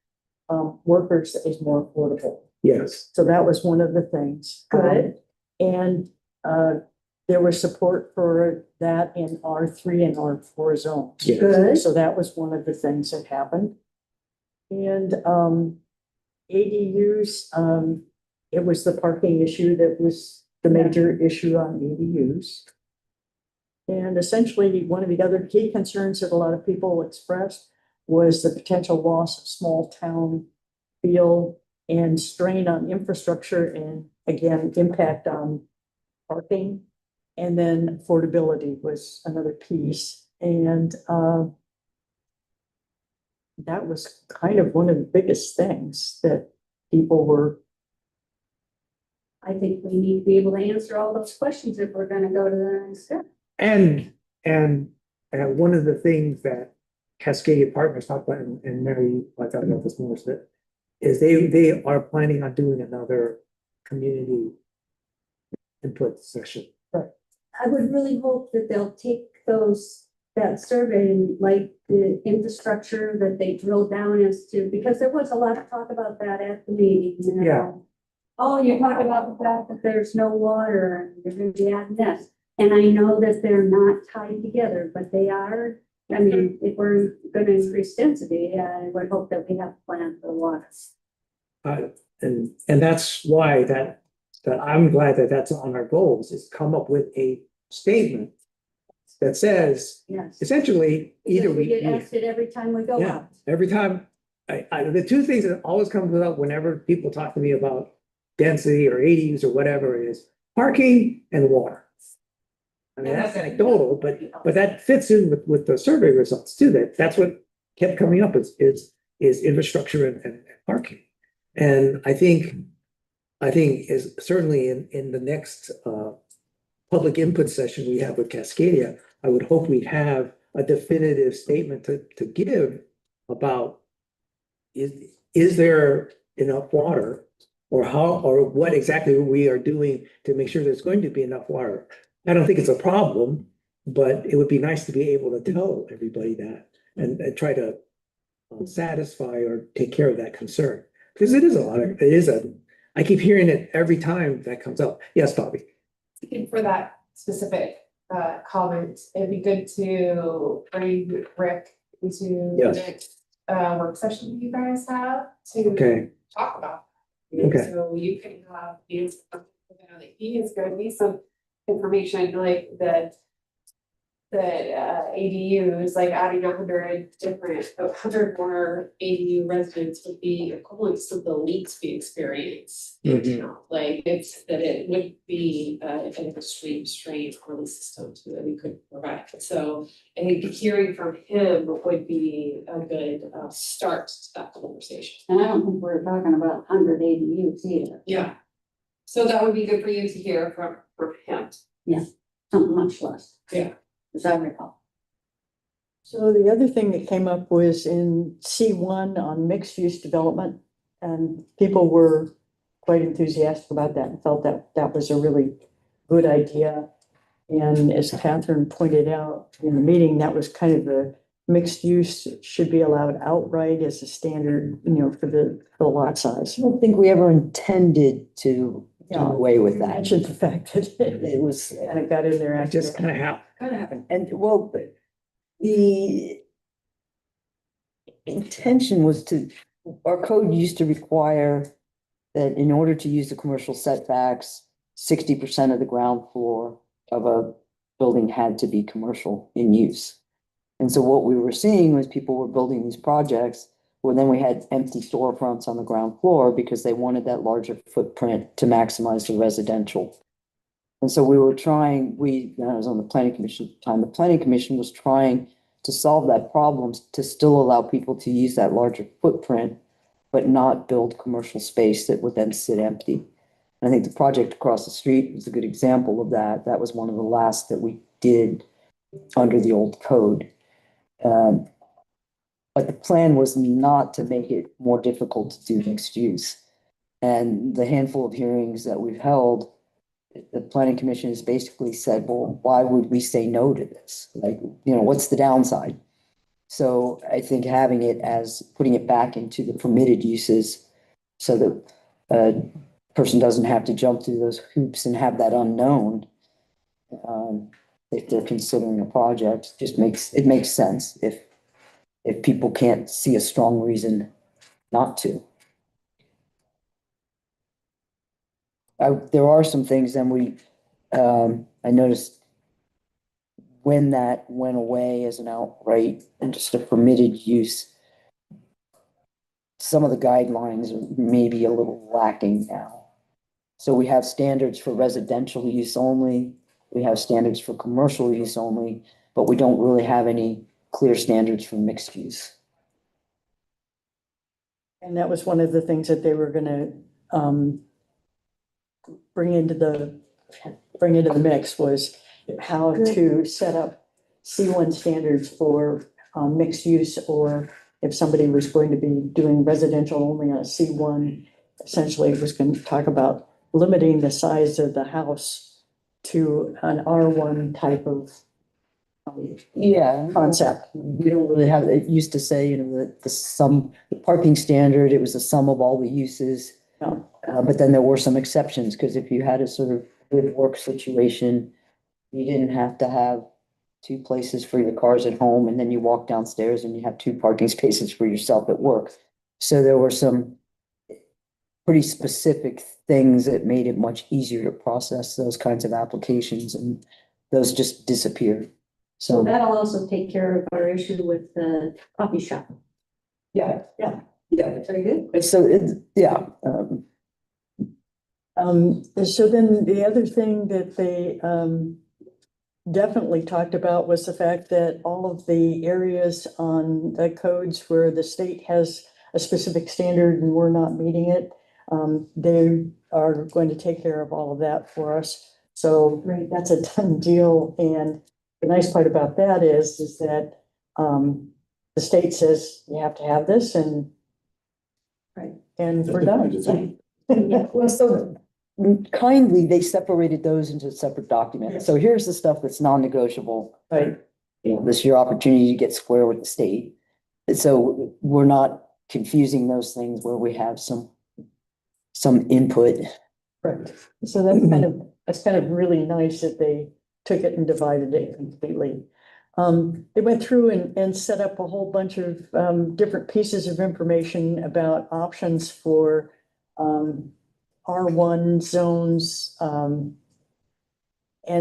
workers that is more affordable. Yes, So that was one of the things. Good. And there was support for that in R3 and R4 zones. yes. Good. So that was one of the things that happened. And ADUs, it was the parking issue that was the major issue on ADUs. And essentially, one of the other key concerns that a lot of people expressed was the potential loss of small town feel and strain on infrastructure and again, impact on parking. And then affordability was another piece. And that was kind of one of the biggest things that people were. I think we need to be able to answer all those questions if we're gonna go to the next step. And one of the things that Cascadia Partners talked about, and Mary, I thought about this more, is they are planning on doing another community input session. I would really hope that they'll take that survey and like the infrastructure that they drill down as to, because there was a lot of talk about that at the meeting, Yeah. oh, you're talking about the fact that there's no water and you're gonna be adding this. And I know that they're not tied together, but they are. I mean, if we're gonna increase density, I would hope that we have a plan for the water. And that's why that I'm glad that that's on our goals, is come up with a statement that says, Yes. essentially, either Because we get asked it every time we go Yeah, out. every time, the two things that always comes up whenever people talk to me about density or ADUs or whatever is parking and water. I mean, that's anecdotal, but that fits in with the survey results too, that's what kept coming up is infrastructure and parking. And I think is certainly in the next public input session we have with Cascadia, I would hope we'd have a definitive statement to give about is there enough water, or how, or what exactly we are doing to make sure there's going to be enough water. I don't think it's a problem, but it would be nice to be able to tell everybody that and try to satisfy or take care of that concern. Because it is I keep hearing it every time that comes up. Yes, Bobby. And for that specific comment, it'd be good to bring Rick into the Yes. next work session you guys have to Okay, talk about. Okay. So you can have these, that he is gonna be some information like that. ADUs, like adding 100 more ADU residents would be equivalent to the leaks we experience in Mhm. town. Like it's that it would be an extreme strain on the system too that we could provide. So I think hearing from him would be a good start to that conversation. And I don't think we're talking about 100 ADUs either, Yeah. So that would be good for you to hear from him. something much less. Yeah. As I recall. So the other thing that came up was in C1 on mixed use development. And people were quite enthusiastic about that and felt that that was a really good idea. And as Catherine pointed out in the meeting, that was kind of the mixed use should be allowed outright as a standard, for the lot size. I don't think we ever intended to do Yeah. away with that. Mentioned the fact that It was, kind of got in there. that just accidentally. kind of happened. and well, the intention was our code used to require that in order to use the commercial setbacks, 60% of the ground floor of a building had to be commercial in use. And so what we were seeing was people were building these projects where then we had empty storefronts on the ground floor because they wanted that larger footprint to maximize the residential. And so we were trying, I was on the planning commission at the time, the planning commission was trying to solve that problem, to still allow people to use that larger footprint, but not build commercial space that would then sit empty. And I think the project across the street was a good example of that. That was one of the last that we did under the old code. But the plan was not to make it more difficult to do mixed use. And the handful of hearings that we've held, the planning commission has basically said, well, why would we say no to this? Like, what's the downside? So I think having it as putting it back into the permitted uses so that a person doesn't have to jump through those hoops and have that unknown if they're considering a project, it makes sense if people can't see a strong reason not to. There are some things then I noticed when that went away as an outright and just a permitted use, some of the guidelines are maybe a little lacking now. So we have standards for residential use only, we have standards for commercial use only, but we don't really have any clear standards for mixed use. And that was one of the things that they were gonna bring into the mix was how to set up C1 standards for mixed use, or if somebody was going to be doing residential only on a C1, essentially it was going to talk about limiting the size of the house to an R1 type of Yeah. concept. We don't really have, it used to say, the parking standard, it was the sum of all the uses. But then there were some exceptions, because if you had a sort of good work situation, you didn't have to have two places for your cars at home, and then you walk downstairs and you have two parking spaces for yourself at work. So there were some pretty specific things that made it much easier to process those kinds of applications, and those just disappeared. So So, that'll also take care of our issue with the coffee shop. yeah, Yeah. yeah. Very good. So, yeah, So then the other thing that they, definitely talked about was the fact that all of the areas on the codes where the state has a specific standard and we're not meeting it, they are going to take care of all of that for us. So Right. that's a done deal. And the nice part about that is that, the state says you have to have this and Right. and we're done. Yeah. well, so kindly, they separated those into separate documents. So here's the stuff that's non-negotiable. Right. You know, this is your opportunity to get square with the state. And so we're not confusing those things where we have some input. Right. So that's kind of really nice that they took it and divided it completely. They went through and set up a whole bunch of, different pieces of information about options for, R1 zones, and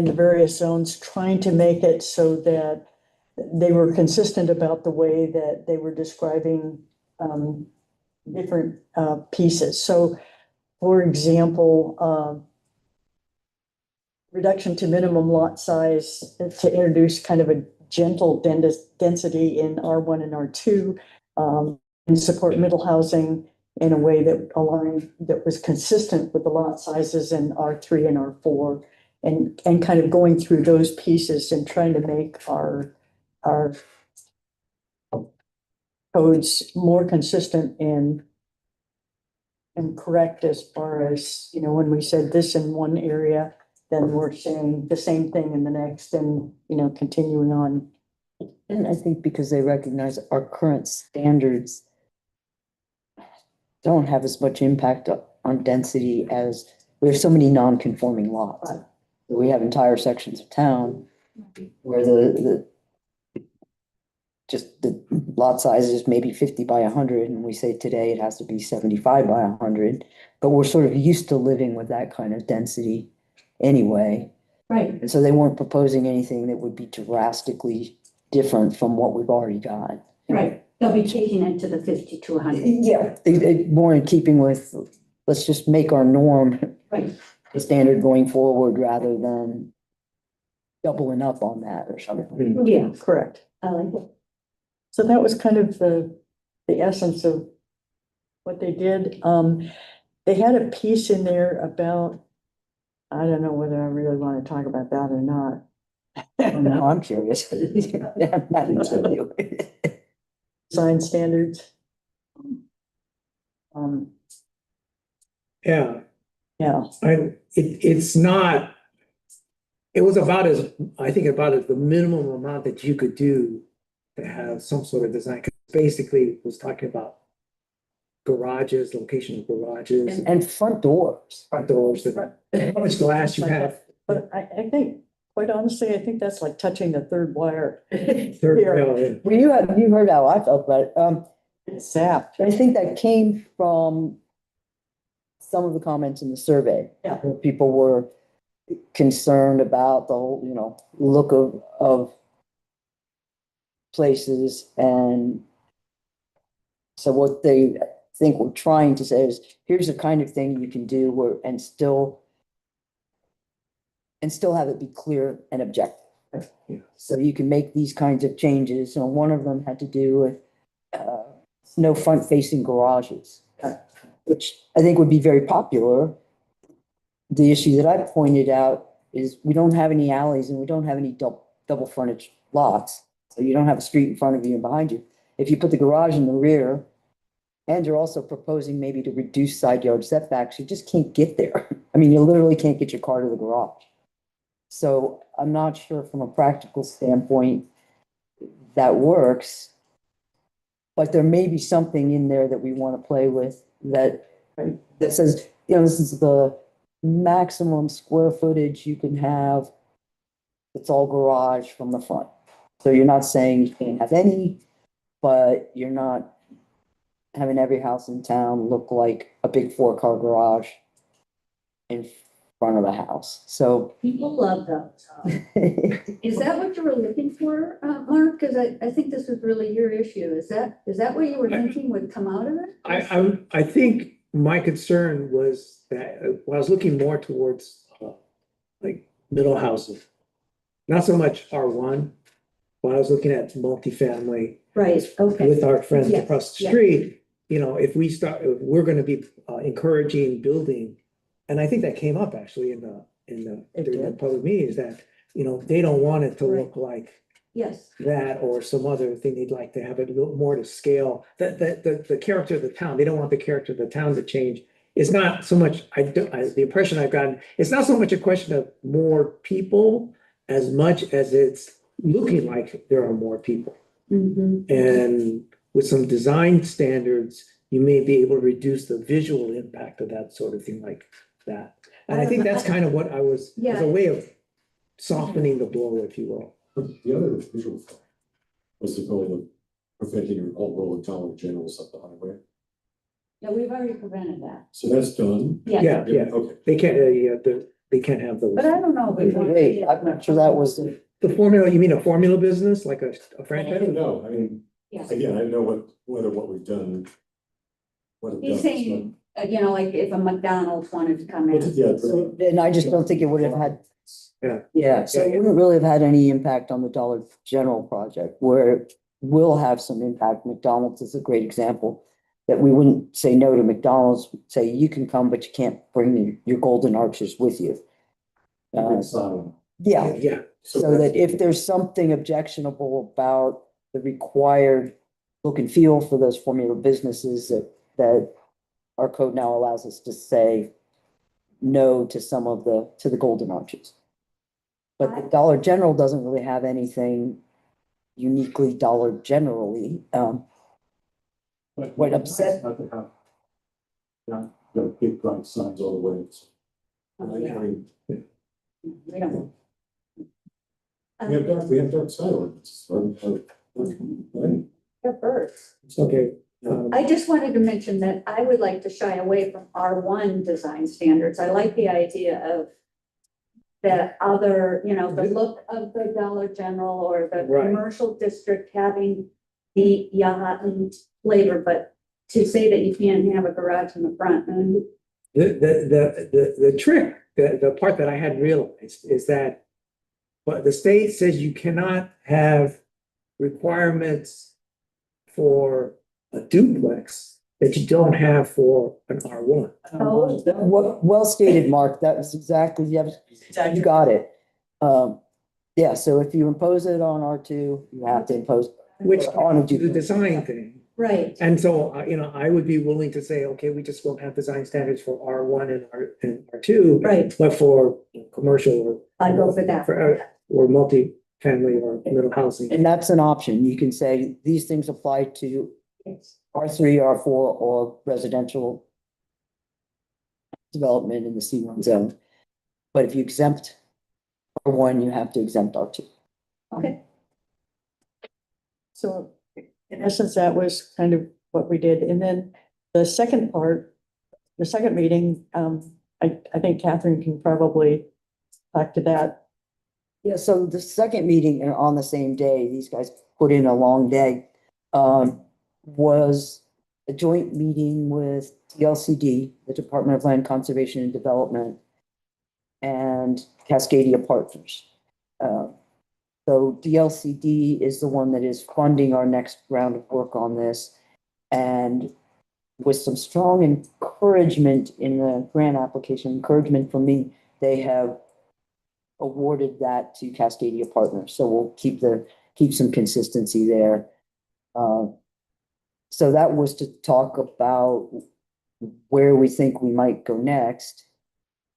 the various zones, trying to make it so that they were consistent about the way that they were describing, different, pieces. So, for example, reduction to minimum lot size to introduce kind of a gentle density in R1 and R2, and support middle housing in a way that aligned, that was consistent with the lot sizes in R3 and R4, and kind of going through those pieces and trying to make our codes more consistent and correct as far as, you know, when we said this in one area, then we're saying the same thing in the next, and, you know, continuing on. And I think because they recognize our current standards don't have as much impact on density as we have so many non-conforming lots. Right. We have entire sections of town where the lot size is maybe 50 by 100, and we say today it has to be 75 by 100, but we're sort of used to living with that kind of density anyway. Right. And so they weren't proposing anything that would be drastically different from what we've already got. Right. They'll be taking it to the 50 to 100. Yeah, more in keeping with, let's just make our norm Right. the standard going forward rather than doubling up on that or something. Yeah, Correct. I like it. So that was kind of the essence of what they did. They had a piece in there about, I don't know whether I really want to talk about that or not. Now I'm curious. Design standards. Yeah, Yeah, it's not, it was about as, I think about it, the minimum amount that you could do to have some sort of design. 'Cause basically, it was talking about garages, location of garages, And front doors. front doors, and how much glass you have. but I think, quite honestly, I think that's like touching the third wire. Third Here. rail, Well, you heard how I felt about it. It's zapped. I think that came from some of the comments in the survey. Yeah. Where people were concerned about the whole, look of places. And so what they think we're trying to say is, here's the kind of thing you can do and still have it be clear and objective. Yeah. So you can make these kinds of changes. And one of them had to do with no front-facing garages, which I think would be very popular. The issue that I pointed out is we don't have any alleys and we don't have any double frontage lots. So you don't have a street in front of you and behind you. If you put the garage in the rear, and you're also proposing maybe to reduce side yard setbacks, you just can't get there. I mean, you literally can't get your car to the garage. So I'm not sure from a practical standpoint that works. But there may be something in there that we want to play with that that says, you know, this is the maximum square footage you can have. It's all garage from the front. So you're not saying you can't have any, but you're not having every house in town look like a big 4-car garage in front of the house. So People love those. Is that what you were looking for, Mark? Because I think this was really your issue. Is that what you were thinking would come out of it? I think my concern was that, when I was looking more towards, like, middle housing. Not so much R1, but I was looking at multifamily Right, okay. with our friends Yes, across the yeah. street. You know, if we're gonna be encouraging building, and I think that came up actually in the, It during the did. public meetings, that, you know, they don't want it to Right. look like Yes, that or some other thing. They'd like to have it a little more to scale, the character of the town. They don't want the character of the town to change. It's not so much, the impression I've gotten, it's not so much a question of more people as much as it's looking like there are more people. mhm. And with some design standards, you may be able to reduce the visual impact of that sort of thing like that. And I think that's kind of what I was, as Yeah. a way of softening the blow, if you will. But the other visual thing was the goal of preventing all rolling Dollar Generals up the highway. Yeah, we've already prevented that. So that's done. Yeah, yeah, Okay. they can't, they can't have those. But I don't know. if we want to Wait, see it. I'm not sure that was the. The formula, you mean a formula business, like a I franchise? don't know, I mean, Yeah. again, I don't know whether what we've done. What it He's does, saying, you know, like if a McDonald's wanted to come but- in. Yeah. So, and I just don't think it would have had, Yeah. yeah, so it wouldn't really have had any impact on the Dollar General project, where it will have some impact. McDonald's is a great example. That we wouldn't say no to McDonald's, say you can come, but you can't bring your golden arches with you. Yeah, Yeah, so that if there's something objectionable about the required look and feel for those formula businesses, that our code now allows us to say no to some of to the golden arches. But the Dollar General doesn't really have anything uniquely Dollar Generally. What upset- Not to have. Not the big bright signs all the way. I mean, We don't. we have dark side ordinances. Right? They're birds. okay. I just wanted to mention that I would like to shy away from R1 design standards. I like the idea of the other, you know, the look of the Dollar General or the Right. commercial district having the yacht and flavor, but to say that you can't have a garage in the front and The trick, the part that I hadn't realized is that, but the state says you cannot have requirements for a duplex that you don't have for an R1. Oh. Well stated, Mark. That was exactly, you got it. Yeah, so if you impose it on R2, you have to impose Which, on a the duplex. design thing. right. And so, you know, I would be willing to say, okay, we just won't have design standards for R1 and R2. Right. But for commercial or. I go for that. Or multi-family or middle housing. And that's an option. You can say these things apply to Yes. R3, R4, or residential development in the C1 zone. But if you exempt R1, you have to exempt R2. Okay. So in essence, that was kind of what we did. And then the second part, the second meeting, I think Catherine can probably talk to that. Yeah, so the second meeting on the same day, these guys put in a long day, was a joint meeting with DLCD, the Department of Land Conservation and Development, and Cascadia Partners. So DLCD is the one that is funding our next round of work on this. And with some strong encouragement in the grant application, encouragement from me, they have awarded that to Cascadia Partners. So we'll keep some consistency there. So that was to talk about where we think we might go next.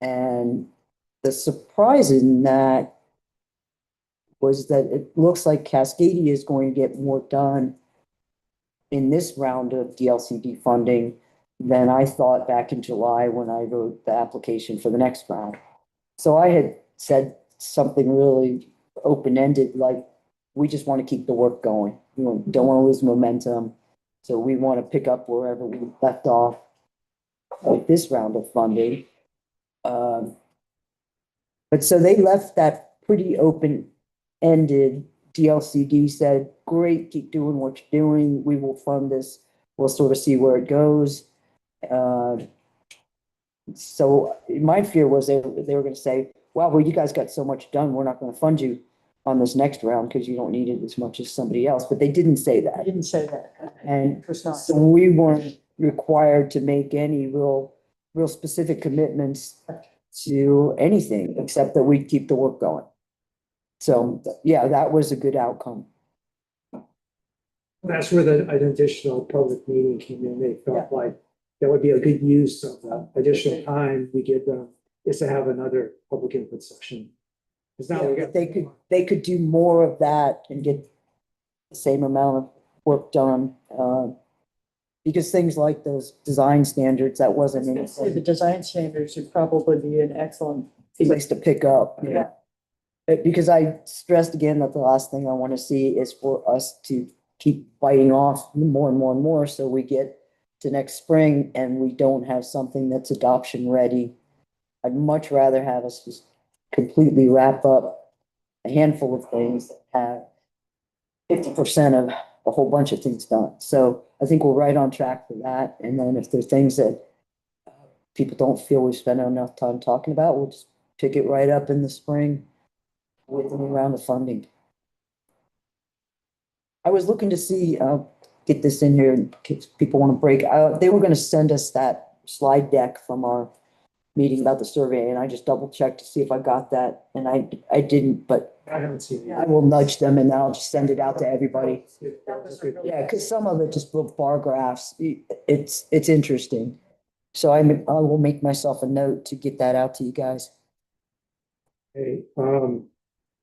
And the surprise in that was that it looks like Cascadia is going to get more done in this round of DLCD funding than I thought back in July when I wrote the application for the next round. So I had said something really open-ended, like, we just want to keep the work going. We don't want to lose momentum. So we want to pick up wherever we left off with this round of funding. But so they left that pretty open-ended. DLCD said, great, keep doing what you're doing. We will fund this. We'll sort of see where it goes. So my fear was they were gonna say, wow, well, you guys got so much done, we're not gonna fund you on this next round because you don't need it as much as somebody else, but they didn't say I that. didn't say that. And It was not. so we weren't required to make any real specific commitments to anything, except that we keep the work going. So, yeah, that was a good outcome. That's where an additional public meeting came in. They Yeah. felt like that would be a good use of the additional time we give them, is to have another public input session. Because now we got. They could do more of that and get the same amount of work done. Because things like those design standards, that wasn't The any design standards would probably be an excellent. place to pick up. Yeah. Because I stressed again that the last thing I want to see is for us to keep biting off more and more and more, so we get to next spring and we don't have something that's adoption ready. I'd much rather have us just completely wrap up a handful of things that have 50% of a whole bunch of things done. So I think we're right on track for that. And then if there's things that people don't feel we've spent enough time talking about, we'll just pick it right up in the spring with a new round of funding. I was looking to see, get this in here in case people want to break. They were gonna send us that slide deck from our meeting about the survey, and I just double checked to see if I got that, and I didn't, but I haven't seen it. I will nudge them and I'll just send it out to everybody. That was a really- Yeah, because some of it just little bar graphs, it's interesting. So I will make myself a note to get that out to you guys. Okay,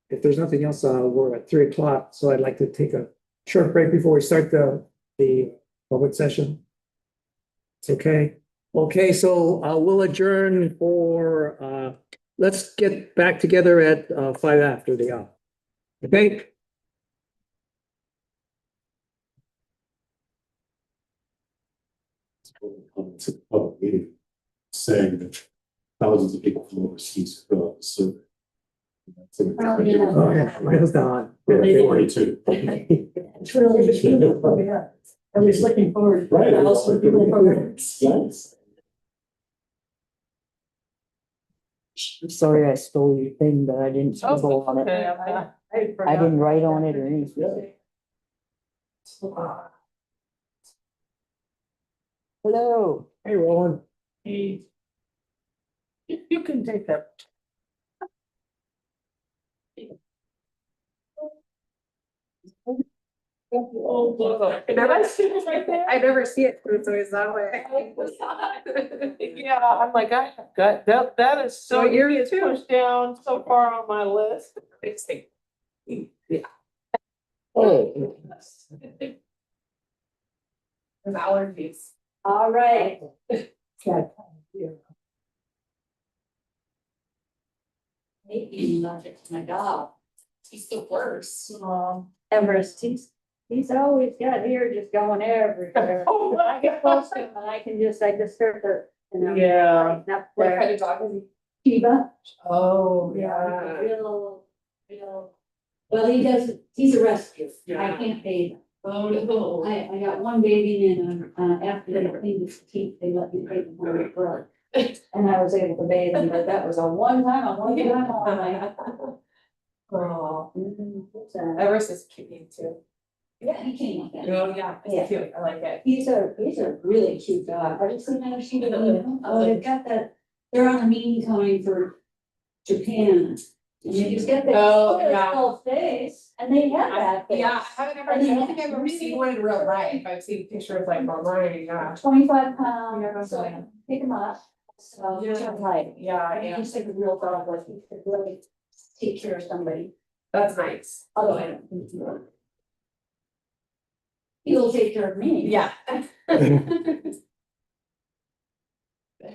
if there's nothing else, we're at 3 o'clock, so I'd like to take a short break before we start the public session. It's okay. Okay, so we'll adjourn for, let's get back together at 5 after the hour. Okay? It's a public meeting saying that thousands of people from overseas fill out the survey. Oh, yeah. Oh, yeah, right on. Yeah, 42. It's really true. Yeah. I was looking forward. to Right. that. Also, people from- Yes. I'm sorry I stole your thing, but I didn't Oh, scribble on okay, it. I'm I didn't write on it or anything. Hello. Hey, Roland. You can take that. Did I see it right there? I never see it, it's always that way. Yeah, I'm like, I have got, that is so, So you're it's too. pushed down so far on my list. Oh, Allergies. All right. Maybe not it's my dog. He's the worst. Everest, he's always got here just going everywhere. Oh, When I get close to him, I just start to, you know. Yeah. like, Up What there, kind of dog is he? Shiba. Oh, Yeah, real. Well, he's a rescue. I Yeah. can't bathe him. Oh, no. I got one baby and, after they cleaned his teeth, they let me take him home with blood. And I was able to bathe him, but that was a one time only. Oh, So, Everest is cute too. yeah, he came with that. Oh, yeah, Yeah. it's cute, I like it. He's a really cute dog. Have you seen that? Oh, they've got that, they're on a mean coming for Japan. And they just get that Oh, yeah. little face, and they have that face. Yeah, I haven't ever, I don't think I've ever seen one in real life, I've seen pictures like online, yeah. 25 pounds, Yeah. so I can pick him up. So, Yeah. just like, Yeah, I mean, yeah, he's like a real dog, like he could really take care of somebody. that's nice. Although I don't think he will. He'll take care of me. Yeah.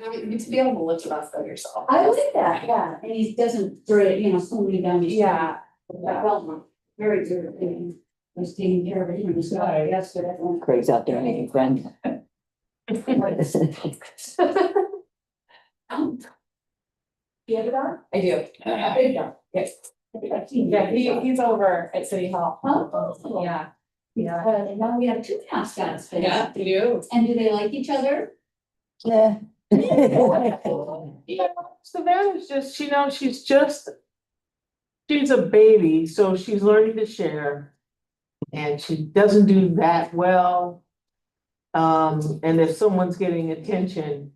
having to be able to live to that stuff yourself. I like that, yeah, and he doesn't throw it, slow me down. the street. Yeah. I felt very good, I was taking care of it, when he started yesterday. Craig's out there making friends. You have a dog? I do. A big dog? Yes. Yeah, he's over at City Hall. Oh. Yeah. Yeah, and now we have two mascots there. Yeah, you do. And do they like each other? Yeah. Yeah, Savannah's just, she's a baby, so she's learning to share. And she doesn't do that well. And if someone's getting attention,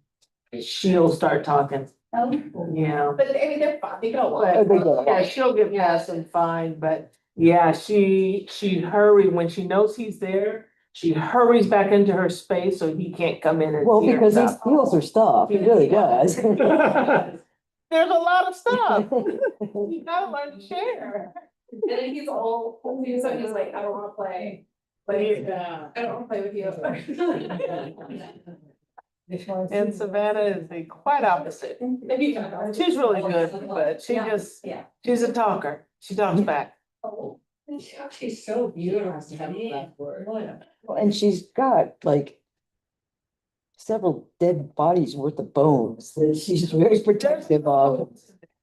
she'll start talking, Oh. yeah. But I mean, they're fun, they go Oh, they along. go. Yeah, she'll get past and fine, but yeah, she hurried, when she knows he's there, she hurries back into her space so he can't come in and Well, see her because he stuff. steals her stuff, he really does. There's a lot of stuff. You gotta learn to share. And then he's old, he's like, I don't wanna play. Like, I don't wanna play with you. And Savannah is the quite opposite. She's really good, but Yeah. she's a talker. She talks back. Oh. She's so beautiful. And she's got like several dead bodies worth of bones that she's very protective of.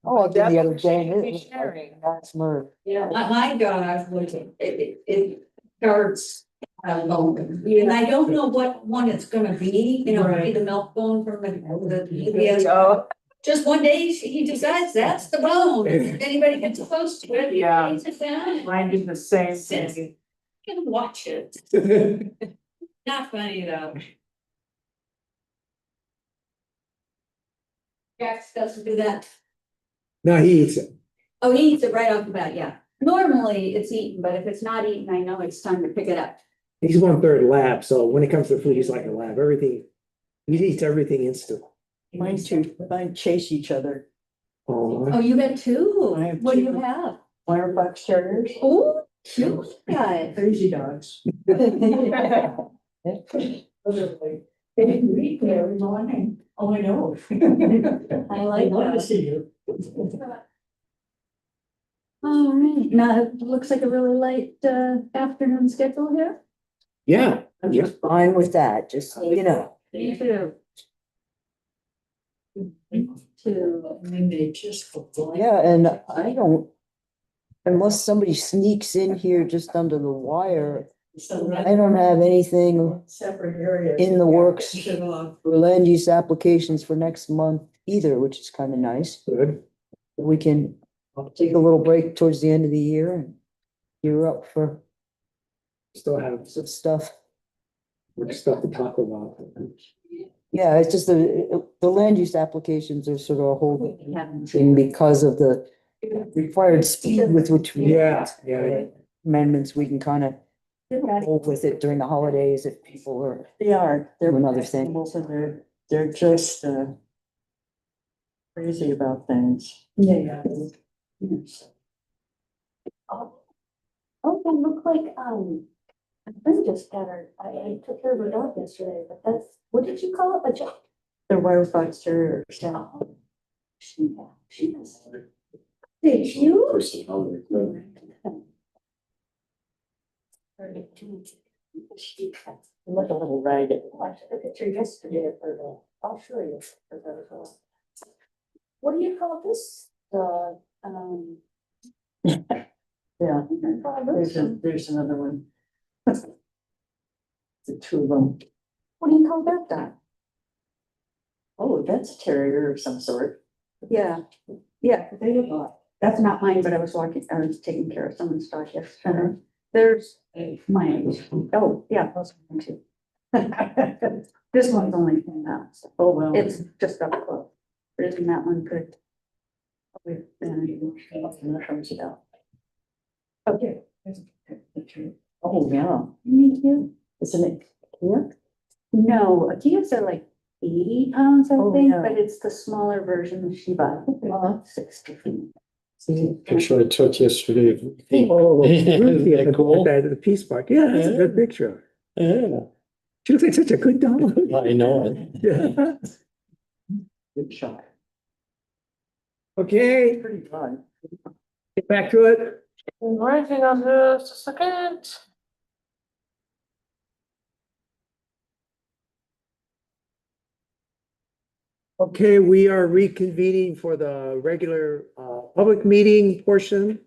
Oh, I did the other day. and it was like, That's murder. Yeah, my dog was, it starts bone. And I don't know what one it's gonna be, maybe the milk bone from the UPS. Oh, Just one day, he decides that's the bone. If anybody gets close to it, he Yeah. lays it down. mine did the same thing. You can watch it. Not funny though. Jax doesn't do that. No, he eats it. Oh, he eats it right off the bat, yeah. Normally it's eaten, but if it's not eaten, I know it's time to pick it up. He's 1/3 lab, so when it comes to food, he's like a lab. Everything, he eats everything instant. Mine chase each other. Oh, Oh, you got two? I have What do two. you have? Wire fox terriers. Oh, cute guy. Crazy dogs. They didn't read me every morning. Oh, I know. I like that. see you. All right, now it looks like a really light afternoon schedule here. yeah, I'm yeah. just fine with that, just so you know. Me too. Two. And then they just go blind. Yeah, and I don't, unless somebody sneaks in here just under the wire, So I don't have anything separate areas. in the works Shut off. for land use applications for next month either, which is kind of nice. Good. We can take a little break towards the end of the year and gear up for Still have some stuff. some stuff to talk about. Yeah, it's just the land use applications are sort of a whole thing because of the required speed with which we. Yeah, yeah. Amendments, we can kind of hold with it during the holidays if people are. They are, they're Do another thing. animals and they're just crazy about things. Yeah. Oh, they look like, my friend just got her, I took care of her dog yesterday, but that's, what did you call it? A jack? They're wire fox terriers. She is. Did you? Personality. They look a little ragged. I took a picture yesterday of her, I'll show you. What do you call this? Yeah, there's another one. The two of them. What do you call that dog? Oh, that's a terrier of some sort. Yeah, they look like, that's not mine, but I was taking care of someone's dog yesterday. There's mine. Oh, yeah, those are mine too. This one's only came out, so Oh, well. it's just up close. But isn't that one good? Mushrooms it out. Okay. Oh, yeah. Thank you. Isn't it? Yeah. No, Akias are like 80 pounds, I Oh, think, yeah. but it's the smaller version of Shiba. I think they're 60 feet. Picture I took yesterday. of- Oh, Ruthie at Isn't that cool? the Peace Park. Yeah, that's a good picture. Yeah, She looks like such a good dog. I know it. Yeah. Good shot. Okay, Pretty fun. get back to it. Right, hang on just a second. Okay, we are reconvening for the regular public meeting portion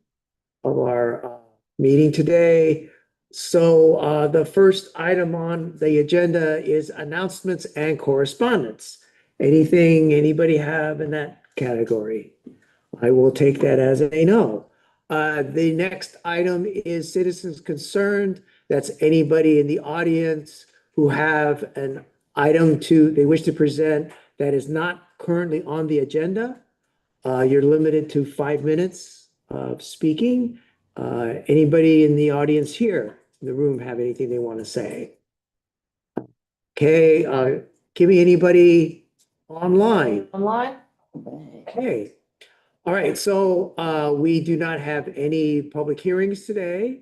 of our meeting today. So the first item on the agenda is announcements and correspondence. Anything anybody have in that category? I will take that as a no. The next item is citizens concerned. That's anybody in the audience who have an item they wish to present that is not currently on the agenda. You're limited to 5 minutes of speaking. Anybody in the audience here in the room have anything they want to say? Okay, Kimmy, anybody online? Online? Okay. All right, so we do not have any public hearings today.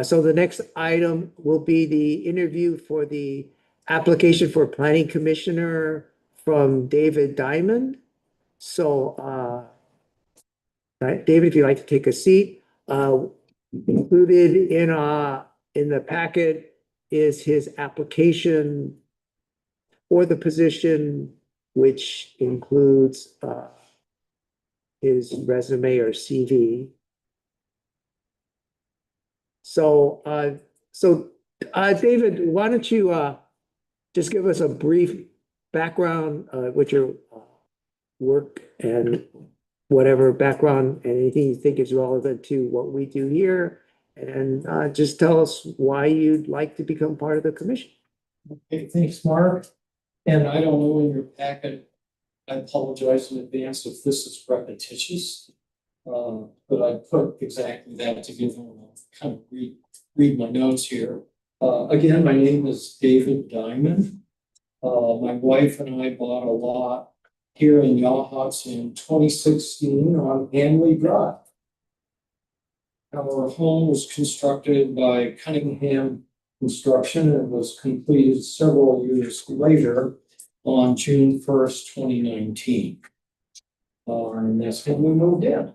So the next item will be the interview for the application for planning commissioner from David Diamond. So David, if you'd like to take a seat, included in the packet is his application for the position, which includes his resume or CV. So, David, why don't you just give us a brief background with your work and whatever background and anything you think is relevant to what we do here, and just tell us why you'd like to become part of the commission. Okay, thanks, Mark. And I don't know in your packet, I apologize in advance if this is repetitious. But I put exactly that together and I'll kind of read my notes here. Again, my name is David Diamond. My wife and I bought a lot here in Yachats in 2016 on Hanley Drive. Our home was constructed by Cunningham Construction and was completed several years later on June 1st, 2019. And that's when we moved in.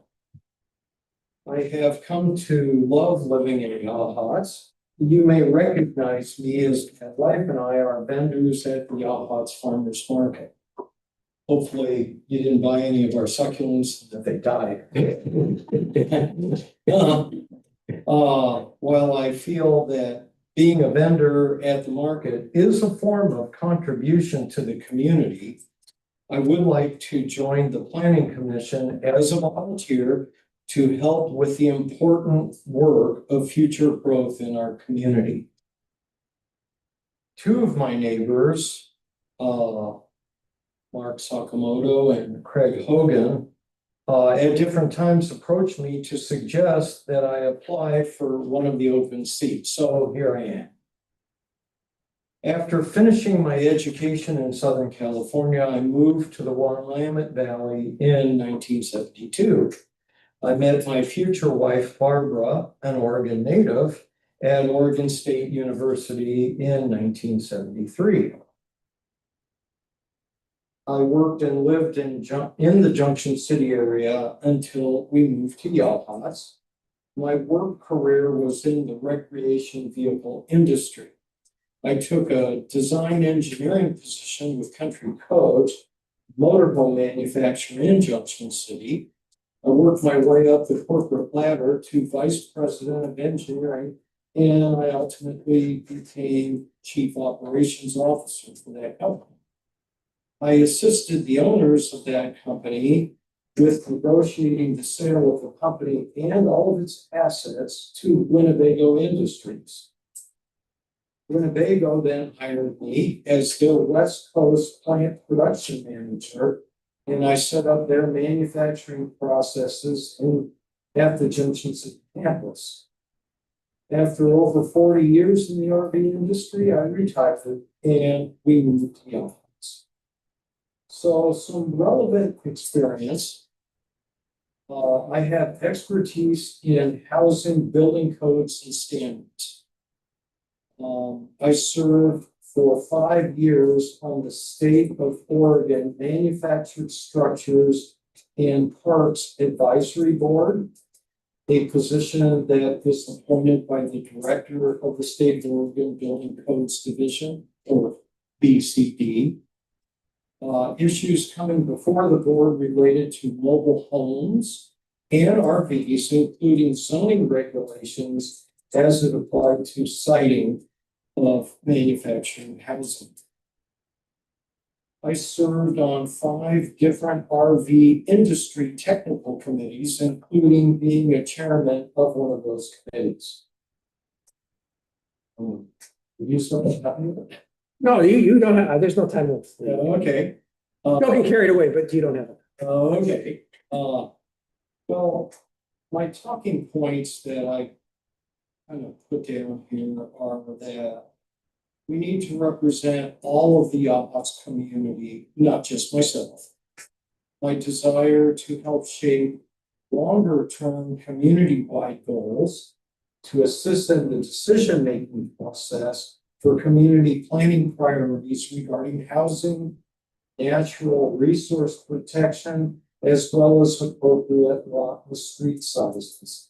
I have come to love living in Yachats. You may recognize me as my wife and I are vendors at the Yachats Farmers Market. Hopefully you didn't buy any of our succulents that they died. While I feel that being a vendor at the market is a form of contribution to the community, I would like to join the Planning Commission as a volunteer to help with the important work of future growth in our community. Two of my neighbors, Mark Sakamoto and Craig Hogan, at different times approached me to suggest that I apply for one of the open seats. So here I am. After finishing my education in Southern California, I moved to the Willamette Valley in 1972. I met my future wife, Barbara, an Oregon native, at Oregon State University in 1973. I worked and lived in the Junction City area until we moved to Yachats. My work career was in the recreation vehicle industry. I took a design engineering position with Country Coach, motorhome manufacturer in Junction City. I worked my way up the corporate ladder to vice president of engineering, and I ultimately became chief operations officer for that company. I assisted the owners of that company with negotiating the sale of the company and all of its assets to Winnebago Industries. Winnebago then hired me as their West Coast plant production manager, and I set up their manufacturing processes at the Junction City campus. After over 40 years in the RV industry, I retired and we moved to Yachats. So some relevant experience. I have expertise in housing, building codes, and standards. I served for 5 years on the State of Oregon Manufactured Structures and Parks Advisory Board, a position that is appointed by the Director of the State of Oregon Building Codes Division, or BCD. Issues coming before the board related to mobile homes and RVs, including zoning regulations as it applied to siting of manufacturing housing. I served on 5 different RV industry technical committees, including being a chairman of one of those committees. You still have me? No, you don't have, there's no time limit. Okay. Don't get carried away, but you don't have it. Okay, well, my talking points that I kind of put down here are that we need to represent all of the Yachats community, not just myself. My desire to help shape longer-term community-wide goals to assist in the decision-making process for community planning priorities regarding housing, natural resource protection, as well as appropriate lot and street sizes.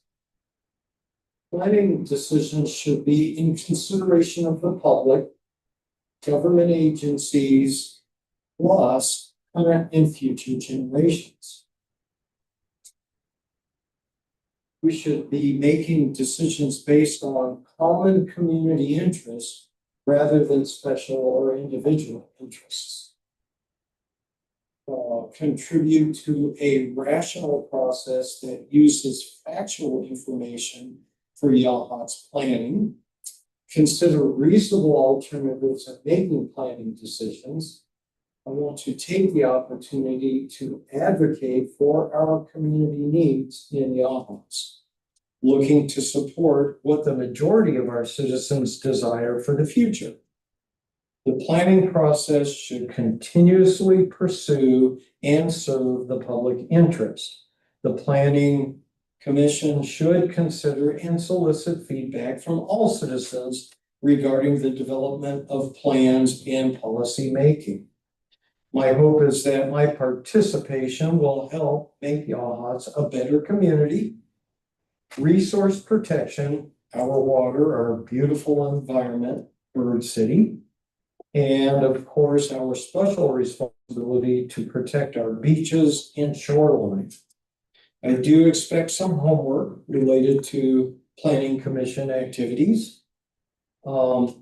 Planning decisions should be in consideration of the public, government agencies, plus current and future generations. We should be making decisions based on common community interests rather than special or individual interests. Contribute to a rational process that uses factual information for Yachats planning, consider reasonable alternatives in making planning decisions. I want to take the opportunity to advocate for our community needs in Yachats, looking to support what the majority of our citizens desire for the future. The planning process should continuously pursue and serve the public interest. The Planning Commission should consider and solicit feedback from all citizens regarding the development of plans and policy making. My hope is that my participation will help make Yachats a better community. Resource protection, our water, our beautiful environment, Bird City. And of course, our special responsibility to protect our beaches and shoreline. I do expect some homework related to Planning Commission activities. And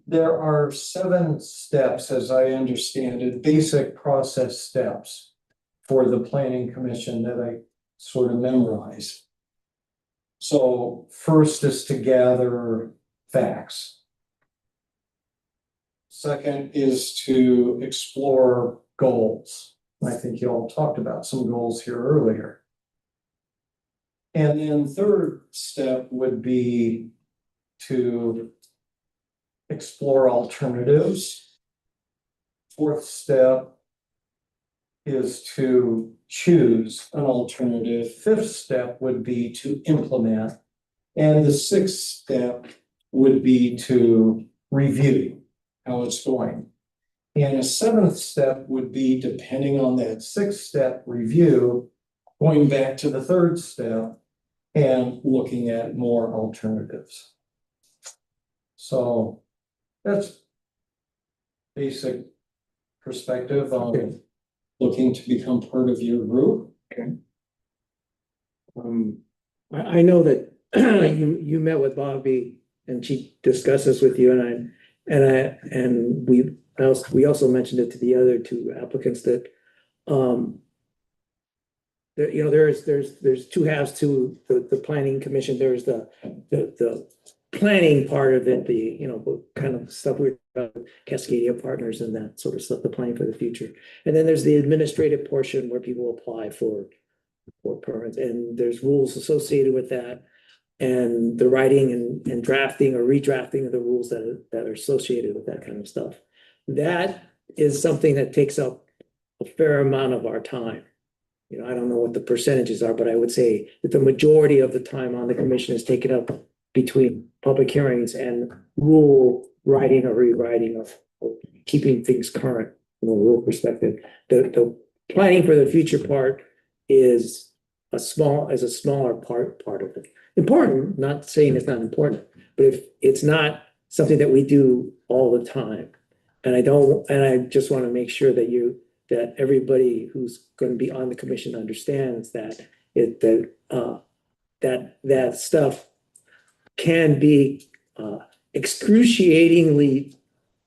there are 7 steps, as I understand it, basic process steps for the Planning Commission that I sort of memorize. So first is to gather facts. Second is to explore goals. I think you all talked about some goals here earlier. And then third step would be to explore alternatives. Fourth step is to choose an alternative. Fifth step would be to implement. And the 6th step would be to review how it's going. And a 7th step would be, depending on that 6th step review, going back to the 3rd step and looking at more alternatives. So that's basic perspective on looking to become part of your group. Okay. I know that you met with Bobby and she discussed this with you, and we also mentioned it to the other 2 applicants that there's 2 halves to the planning commission. There's the planning part of it, the kind of stuff we're about Cascadia Partners and that sort of stuff, the planning for the future. And then there's the administrative portion where people apply for permits, and there's rules associated with that, and the writing and drafting or redrafting of the rules that are associated with that kind of stuff. That is something that takes up a fair amount of our time. I don't know what the percentages are, but I would say that the majority of the time on the commission is taken up between public hearings and rule writing or rewriting of keeping things current from a rule perspective. The planning for the future part is a smaller part of it. Important, not saying it's not important, but if it's not something that we do all the time. And I just want to make sure that everybody who's going to be on the commission understands that that stuff can be excruciatingly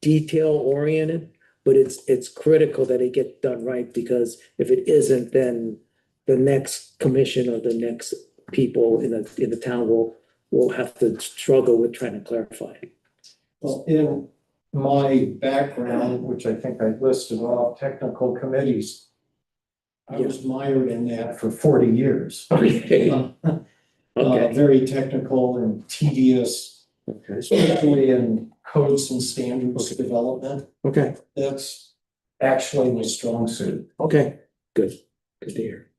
detail oriented, but it's critical that it get done right, because if it isn't, then the next commission or the next people in the town will have to struggle with trying to clarify it. Well, in my background, which I think I listed off, technical committees, I was mired in that for 40 years. Okay. Okay. Very technical and tedious, Okay. especially in codes and standards development. Okay. That's actually my strong suit. Okay. Good to hear.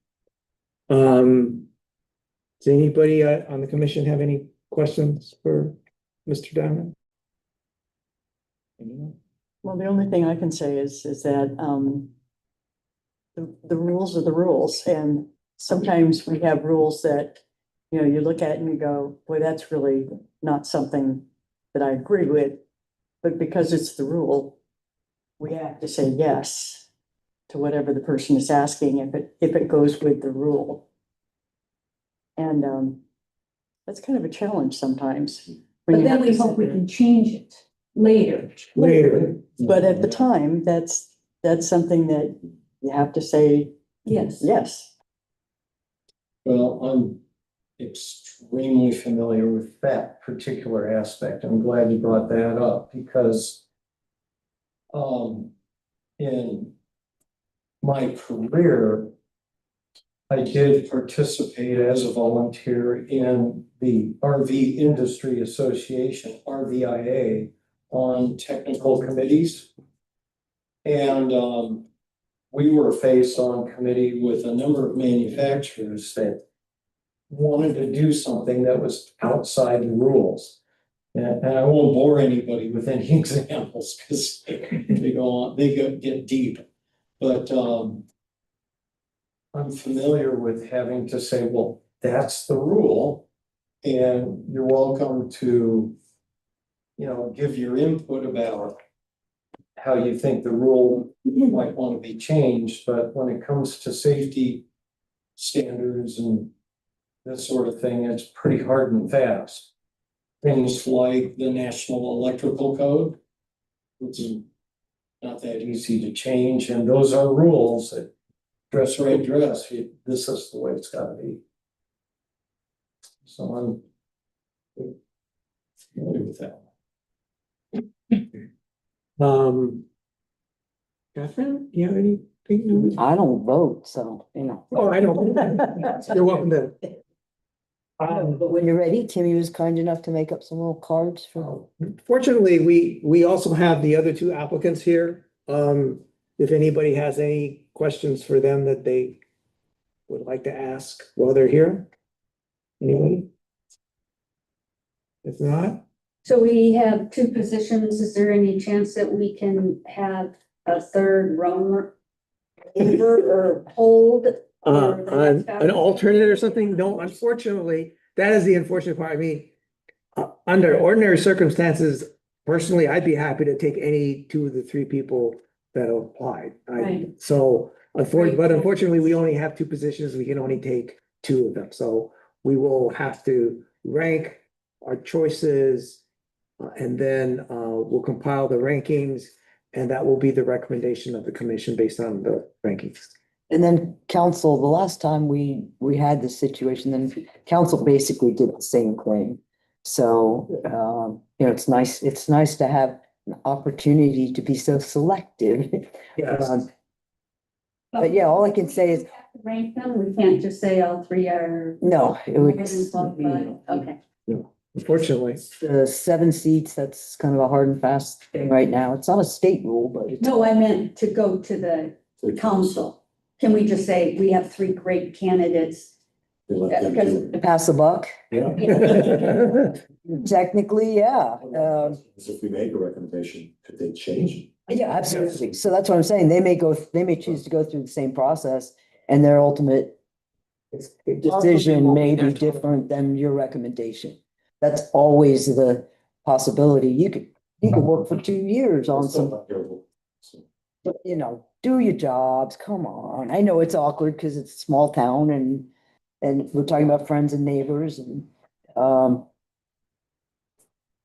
Does anybody on the commission have any questions for Mr. Diamond? Anyone? Well, the only thing I can say is that, the rules are the rules, and sometimes we have rules that, you look at and you go, boy, that's really not something that I agree with. But because it's the rule, we have to say yes to whatever the person is asking, if it goes with the rule. And, that's kind of a challenge sometimes. when But you then have we to hope sit we there. can change it later. Later. But at the time, that's something that you have to say Yes. yes. Well, I'm extremely familiar with that particular aspect. I'm glad you brought that up because in my career, I did participate as a volunteer in the RV Industry Association, RVIA, on technical committees. And we were faced on committee with a number of manufacturers that wanted to do something that was outside the rules. And I won't bore anybody with any examples because they get deep. But I'm familiar with having to say, well, that's the rule. And you're welcome to, give your input about how you think the rule might want to be changed. But when it comes to safety standards and that sort of thing, it's pretty hard and fast. Things like the National Electrical Code, which is not that easy to change, and those are rules that dress right dress, this is the way it's gotta be. So I'm familiar with that. Catherine, do you have anything? I don't vote, so, Oh, I don't. You're welcome to. But when you're ready, Timmy was kind enough to make up some little cards for. Fortunately, we also have the other two applicants here. If anybody has any questions for them that they would like to ask while they're here. Anybody? If not, So we have two positions. Is there any chance that we can have a third roamer or hold? an alternate or something? No, unfortunately, that is the unfortunate part. I mean, under ordinary circumstances, personally, I'd be happy to take any two of the three people that have applied. Right. So Right. but unfortunately, we only have two positions. We can only take two of them. So we will have to rank our choices. And then we'll compile the rankings, and that will be the recommendation of the commission based on the rankings. And then council, the last time we had this situation, then council basically did the same thing. So, it's nice to have an opportunity to be so selective. Yes. But yeah, all I can say is, Rank them. We can't just say all three are. no, it more would. than qualified. Okay. Unfortunately, The 7 seats, that's kind of a hard and fast thing right now. It's not a state rule, but it's. No, I meant to go to the council. Can we just say we have three great candidates? They let them do it. Pass the buck. Yeah. Technically, yeah. If we make a recommendation, could they change it? Yeah, absolutely. So that's what I'm saying. They may choose to go through the same process and their ultimate decision may be different than your recommendation. That's always the possibility. You could work for 2 years on It's still some, not terrible. So, but do your jobs. Come on. I know it's awkward because it's a small town and we're talking about friends and neighbors and,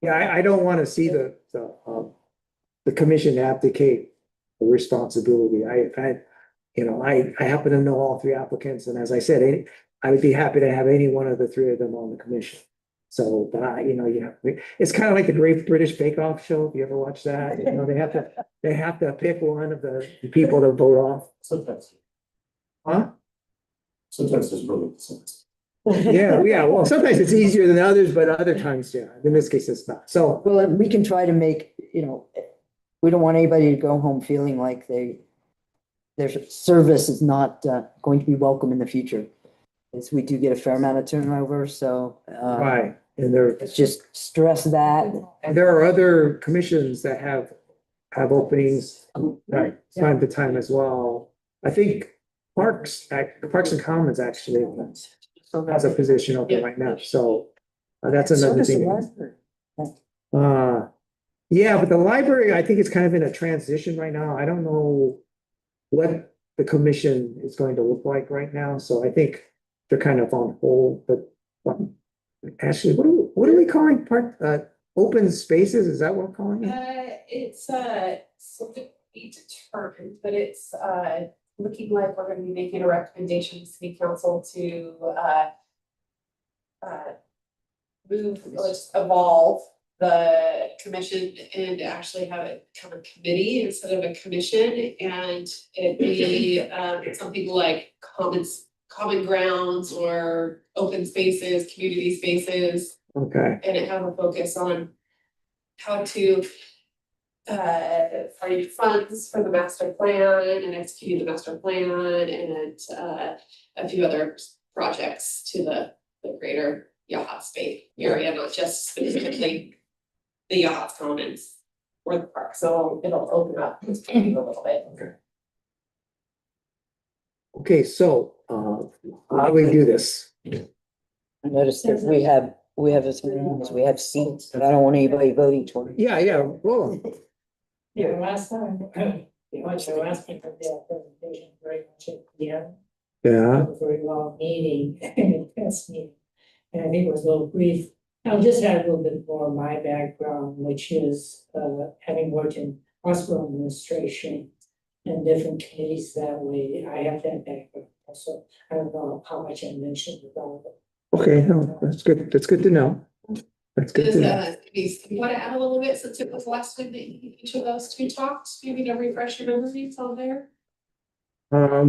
Yeah, I don't want to see the commission abdicate the responsibility. I happen to know all 3 applicants, and as I said, I would be happy to have any one of the 3 of them on the commission. So, but it's kind of like the Great British Bake Off show. If you ever watch that, they have to pick one of the people to vote off. Sometimes, Huh? sometimes there's really sense. Yeah, well, sometimes it's easier than others, but other times, yeah, in this case, it's not. So, well, and we can try to make, we don't want anybody to go home feeling like their service is not going to be welcome in the future. As we do get a fair amount of turnover, so right, and let's just stress that. there are other commissions that have openings, right, time to time as well. I think Parks and Commons actually So has a position open right now, so that's another thing. Yeah, but the library, I think it's kind of in a transition right now. I don't know what the commission is going to look like right now, so I think they're kind of on hold, but Ashley, what are we calling open spaces? Is that what we're calling it? It's something to be determined, but it's looking like we're gonna be making a recommendation to city council to let's evolve the commission and actually have it become a committee instead of a commission, and it be something like common grounds or open spaces, community spaces, Okay, and it have a focus on how to find funds for the master plan and execute the master plan and a few other projects to the greater Yachats Bay area, not just specifically the Yachats Commons or the park, so it'll open up a little bit. okay, so how do we do this? I noticed that we have seats, but I don't want anybody voting for it. Yeah, roll on. Yeah, last time, much the last time of the presentation, very much at the end. Yeah, A very long meeting, test meeting, and I think it was a little brief. I'll just add a little bit more of my background, which is having worked in hospital administration and different committees that way, I have that background. So I don't know how much I mentioned about it. okay, no, that's good to know. That's good to know. You wanna add a little bit since it was last time that each of those 2 talked, maybe to refresh your memories on there? Are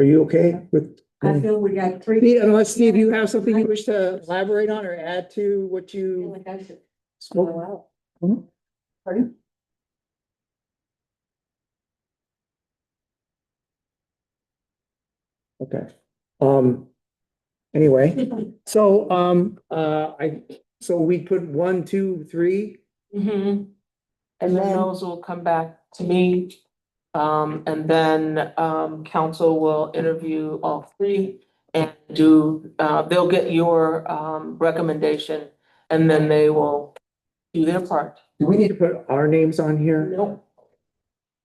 you okay with? I feel we got 3. Steve, unless Steve, you have something you wish to elaborate on or add to what you spoke? Pardon? Okay. Anyway, so, so we put 1, 2, 3. Mm-hmm. And And then then, those will come back to me. And then, council will interview all 3 and they'll get your, recommendation. And then they will do their part. Do we need to put our names on here? Nope.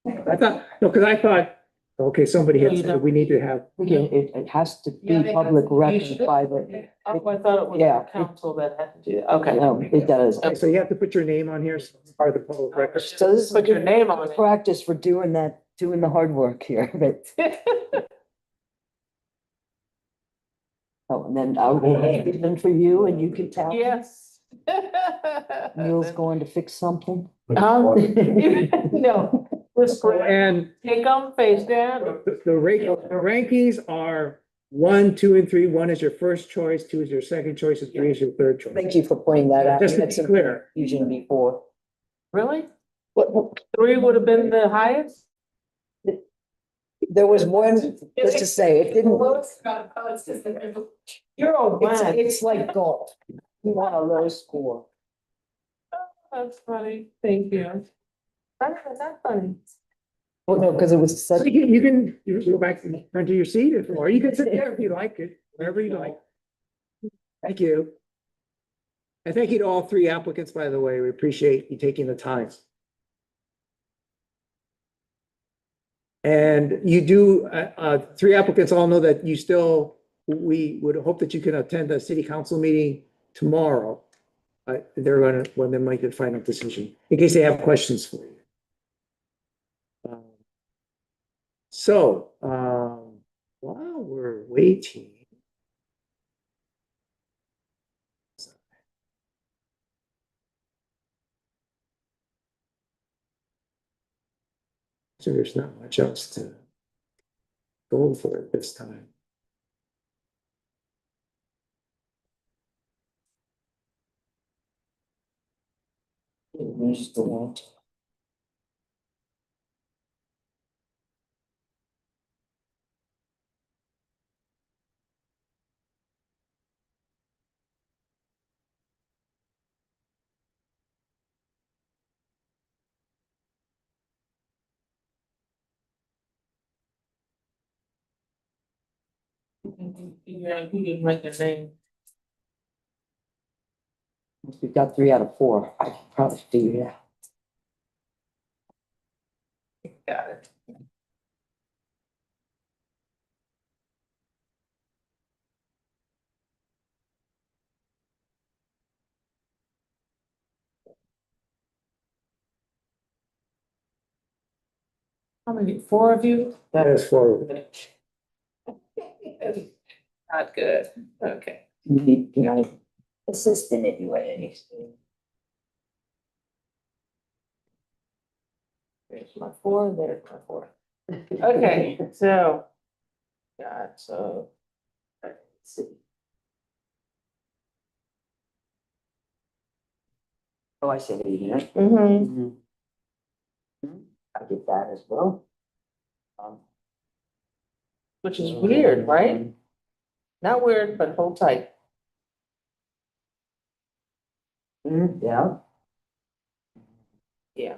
Because I thought, okay, somebody had said we need to have, it has to Yeah, be they public have- you record should- by the, Oh, I thought it was Yeah. the council that had to do that. Okay. no, it does. so you have to put your name on here, so it's part of the public record. So this is Put your good name on it. practice for doing the hard work here, but, oh, and then I'll give them for you and you can tell. Yes. Neil's going to fix something. No, whisper, And take them face down. the rankings are 1, 2, and 3. 1 is your first choice, 2 is your second choice, and 3 is your third choice. Thank you for pointing that out. Just You to had be some clear. confusion before. Really? What, 3 would have been the highest? There was one, let's just say, it didn't, You're a win. it's like golf. You want a low score. That's funny, thank you. That's funny. Well, no, because it was So such, you can go back and turn to your seat, or you can sit there if you like it, wherever you like. Thank you. And thank you to all three applicants, by the way. We appreciate you taking the time. And you do, three applicants all know that you still, we would hope that you can attend the city council meeting tomorrow. They're gonna, when they make the final decision, in case they have questions for you. So, while we're waiting. So there's not much else to go for at this time. there's the one. Yeah, you didn't write their name. We've got 3 out of 4. I can probably figure it out. Got it. How many, 4 of you? That is for, Not good, okay. You need, you know, assistant anyway. There's my 4, there's my 4. Okay, so. God, so. Let's see. Oh, I said 8 here. Mm-hmm. I get that as well. Which is weird, right? Not weird, but hold tight. Yeah. Yeah.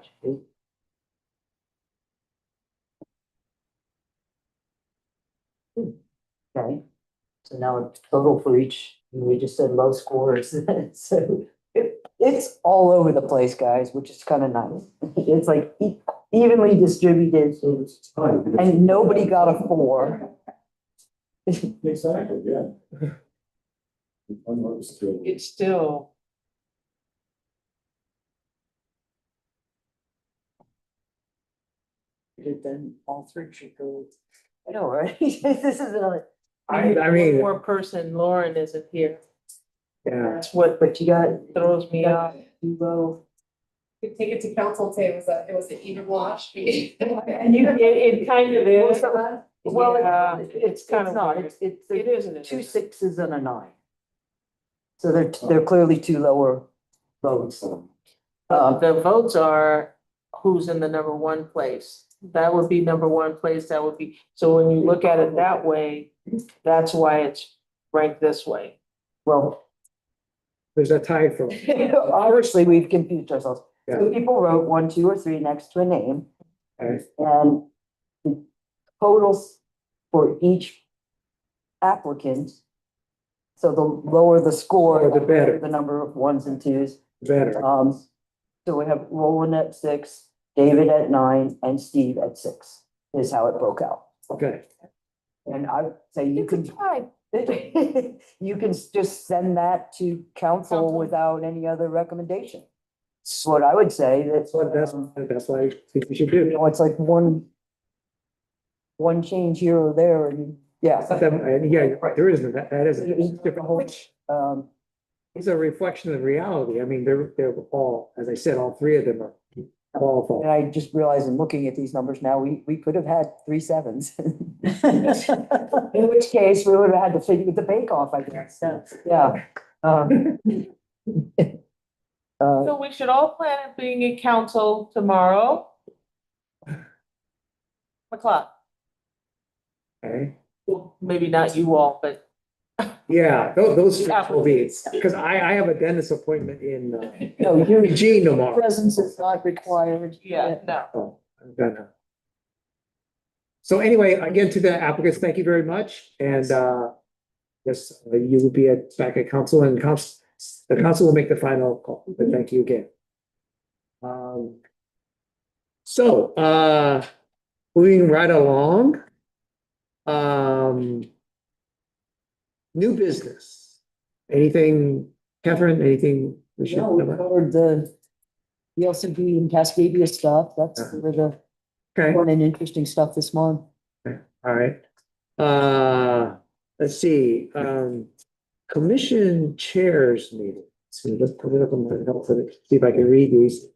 Okay, so now a total for each, we just said low scores, so it's all over the place, guys, which is kind of nice. It's like evenly distributed, So it's time. and nobody got a 4. Exactly, yeah. One more is still- It's still. Then all 3 should go. I know, right? This is a, I mean, One more person, Lauren isn't here. yeah, That's what but you got. throws me off. Duo. Could take it to council, say it was an even wash. And it kind of is. Well, Yeah, it's kind of not, weird. it's It isn't. 2 6s and a 9. So they're clearly 2 lower votes. The votes are who's in the number 1 place. That would be number 1 place, that would be, so when you look at it that way, that's why it's ranked this way. Well, there's a tie for, obviously, we've confused ourselves. Yeah. So people wrote 1, 2, or 3 next to a name, okay, and the totals for each applicant. So the lower the score, The better. the number of 1s and 2s. better. So we have Roland at 6, David at 9, and Steve at 6, is how it broke out. Okay, And I would say you can, you can just send that to council Council. without any other recommendation. That's what I would say, that's so that's what I think we should do. it's like one change here or there, and yeah. And yeah, you're right, there isn't, that is a different whole, Um, it's a reflection of reality. I mean, they're all, as I said, all 3 of them are and qualified. I just realized in looking at these numbers now, we could have had 3 7s. In which case, we would have had to figure the bake off, I guess, yeah. So we should all plan on being in council tomorrow. O'clock. Okay, Well, maybe not you all, but yeah, those Yeah. will be, because I have a dentist appointment in No, your Eugene tomorrow. presence is not required. yeah, no. Oh, I'm gonna. So anyway, again, to the applicants, thank you very much, and yes, you will be back at council, and the council will make the final call, but thank you again. So, moving right along. New business. Anything, Catherine, anything we should No, we know about? covered the LCD and Cascadia stuff. That's Uh-huh. for the Okay, fun and interesting stuff this month. all right. Let's see, commission chairs meeting. So let's put it up on my notes, see if I can read these.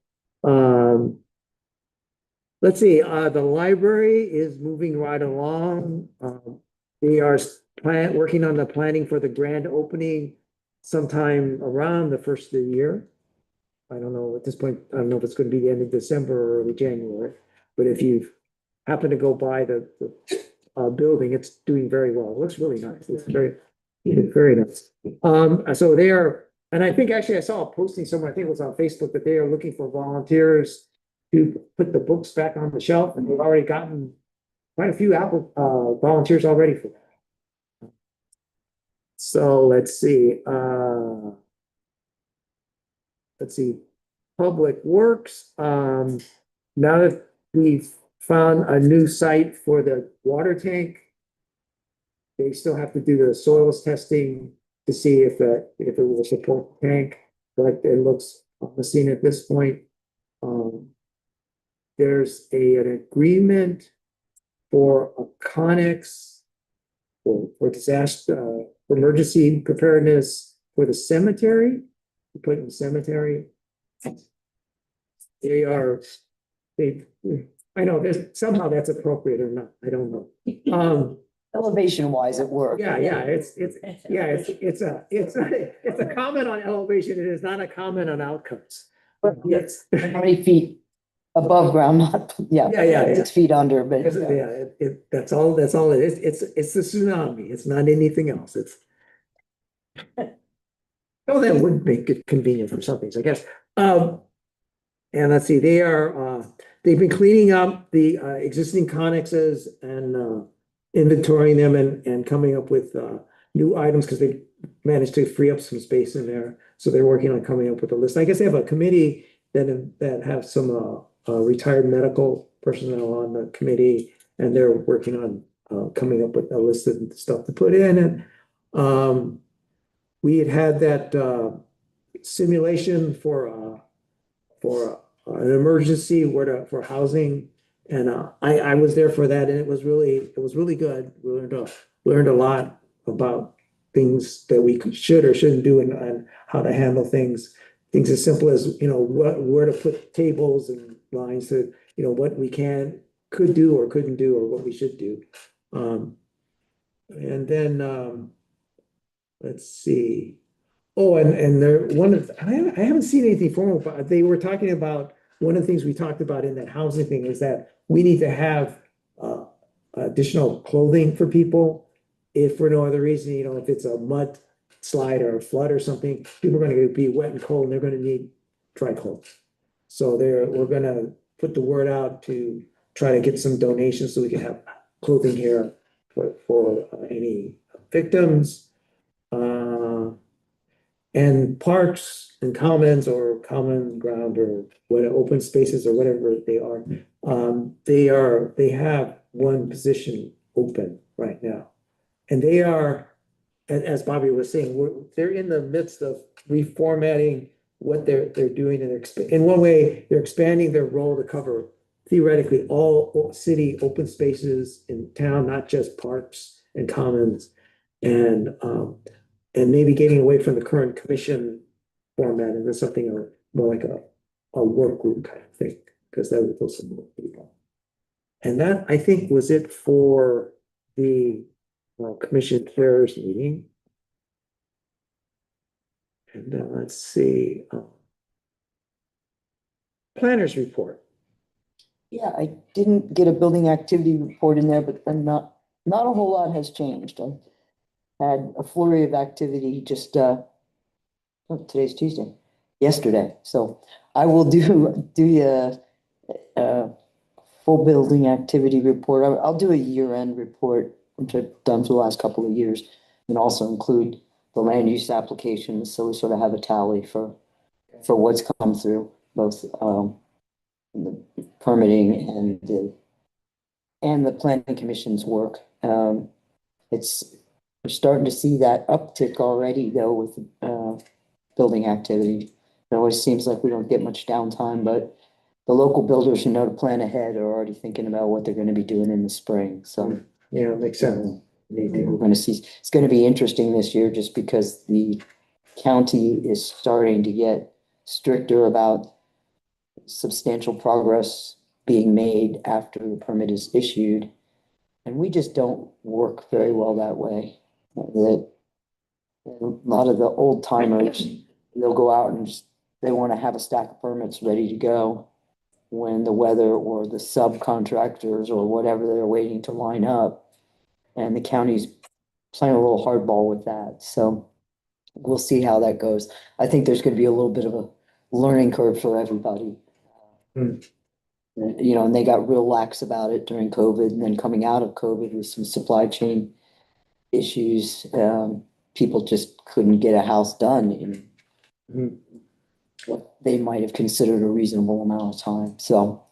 Let's see, the library is moving right along. We are working on the planning for the grand opening sometime around the first of the year. I don't know at this point, I don't know if it's going to be the end of December or early January, but if you happen to go by the building, it's doing very well. It looks really nice. It's very nice. So they are, and I think actually I saw a posting somewhere, I think it was on Facebook, that they are looking for volunteers to put the books back on the shelf, and they've already gotten quite a few volunteers already for that. So let's see, Public Works, now that we've found a new site for the water tank, they still have to do the soils testing to see if it will support the tank, but it looks promising at this point. There's an agreement for a Connex for disaster, emergency preparedness for the cemetery, to put in the cemetery. I know there's somehow that's appropriate or not, I don't know. Elevation wise, it worked. Yeah, it's a comment on elevation, it is not a comment on outcomes. But it's how many feet above ground, not, yeah. Yeah. 6 feet under, but. That's all it is. It's the tsunami. It's not anything else. It's. Oh, that would make it convenient for some things, I guess. And let's see, they've been cleaning up the existing connexes and inventorying them and coming up with new items because they managed to free up some space in there. So they're working on coming up with a list. I guess they have a committee that have some retired medical personnel on the committee, and they're working on coming up with a list of stuff to put in. And we had that simulation for an emergency for housing, and I was there for that, and it was really good. We learned a lot about things that we should or shouldn't do and how to handle things as simple as, where to put tables and lines to, what we could do or couldn't do, or what we should do. And then, let's see. Oh, and there, I haven't seen anything formal, but they were talking about, one of the things we talked about in that housing thing is that we need to have additional clothing for people. If for no other reason, if it's a mud slide or a flood or something, people are gonna be wet and cold, and they're gonna need dry clothes. So we're gonna put the word out to try to get some donations so we can have clothing here for any victims. And parks and commons or common ground or what open spaces or whatever they are, they have one position open right now. And they are, as Bobby was saying, they're in the midst of reformatting what they're doing, and in one way, they're expanding their role to cover theoretically all city open spaces in town, not just parks and commons, and maybe getting away from the current commission format and there's something more like a work group kind of thing, because that would go some more people. And that, I think, was it for the commission affairs meeting. And let's see, planners report. Yeah, I didn't get a building activity report in there, but I'm not Not a whole lot has changed. I had a flurry of activity just, today's Tuesday, yesterday. So I will do a full building activity report. I'll do a year-end report, which I've done for the last couple of years, and also include the land use applications, so we sort of have a tally for what's come through, both the permitting and the planning commission's work. We're starting to see that uptick already, though, with building activity. It always seems like we don't get much downtime, but the local builders who know to plan ahead are already thinking about what they're gonna be doing in the spring, so. Yeah, makes sense. We're gonna see, it's gonna be interesting this year just because the county is starting to get stricter about substantial progress being made after the permit is issued. And we just don't work very well that way. That a lot of the old timers, they'll go out and they want to have a stack of permits ready to go when the weather or the subcontractors or whatever they're waiting to line up. And the county's playing a little hardball with that. So we'll see how that goes. I think there's going to be a little bit of a learning curve for everybody. You know, and they got real lax about it during COVID, and then coming out of COVID with some supply chain issues, people just couldn't get a house done in what they might have considered a reasonable amount of time. So,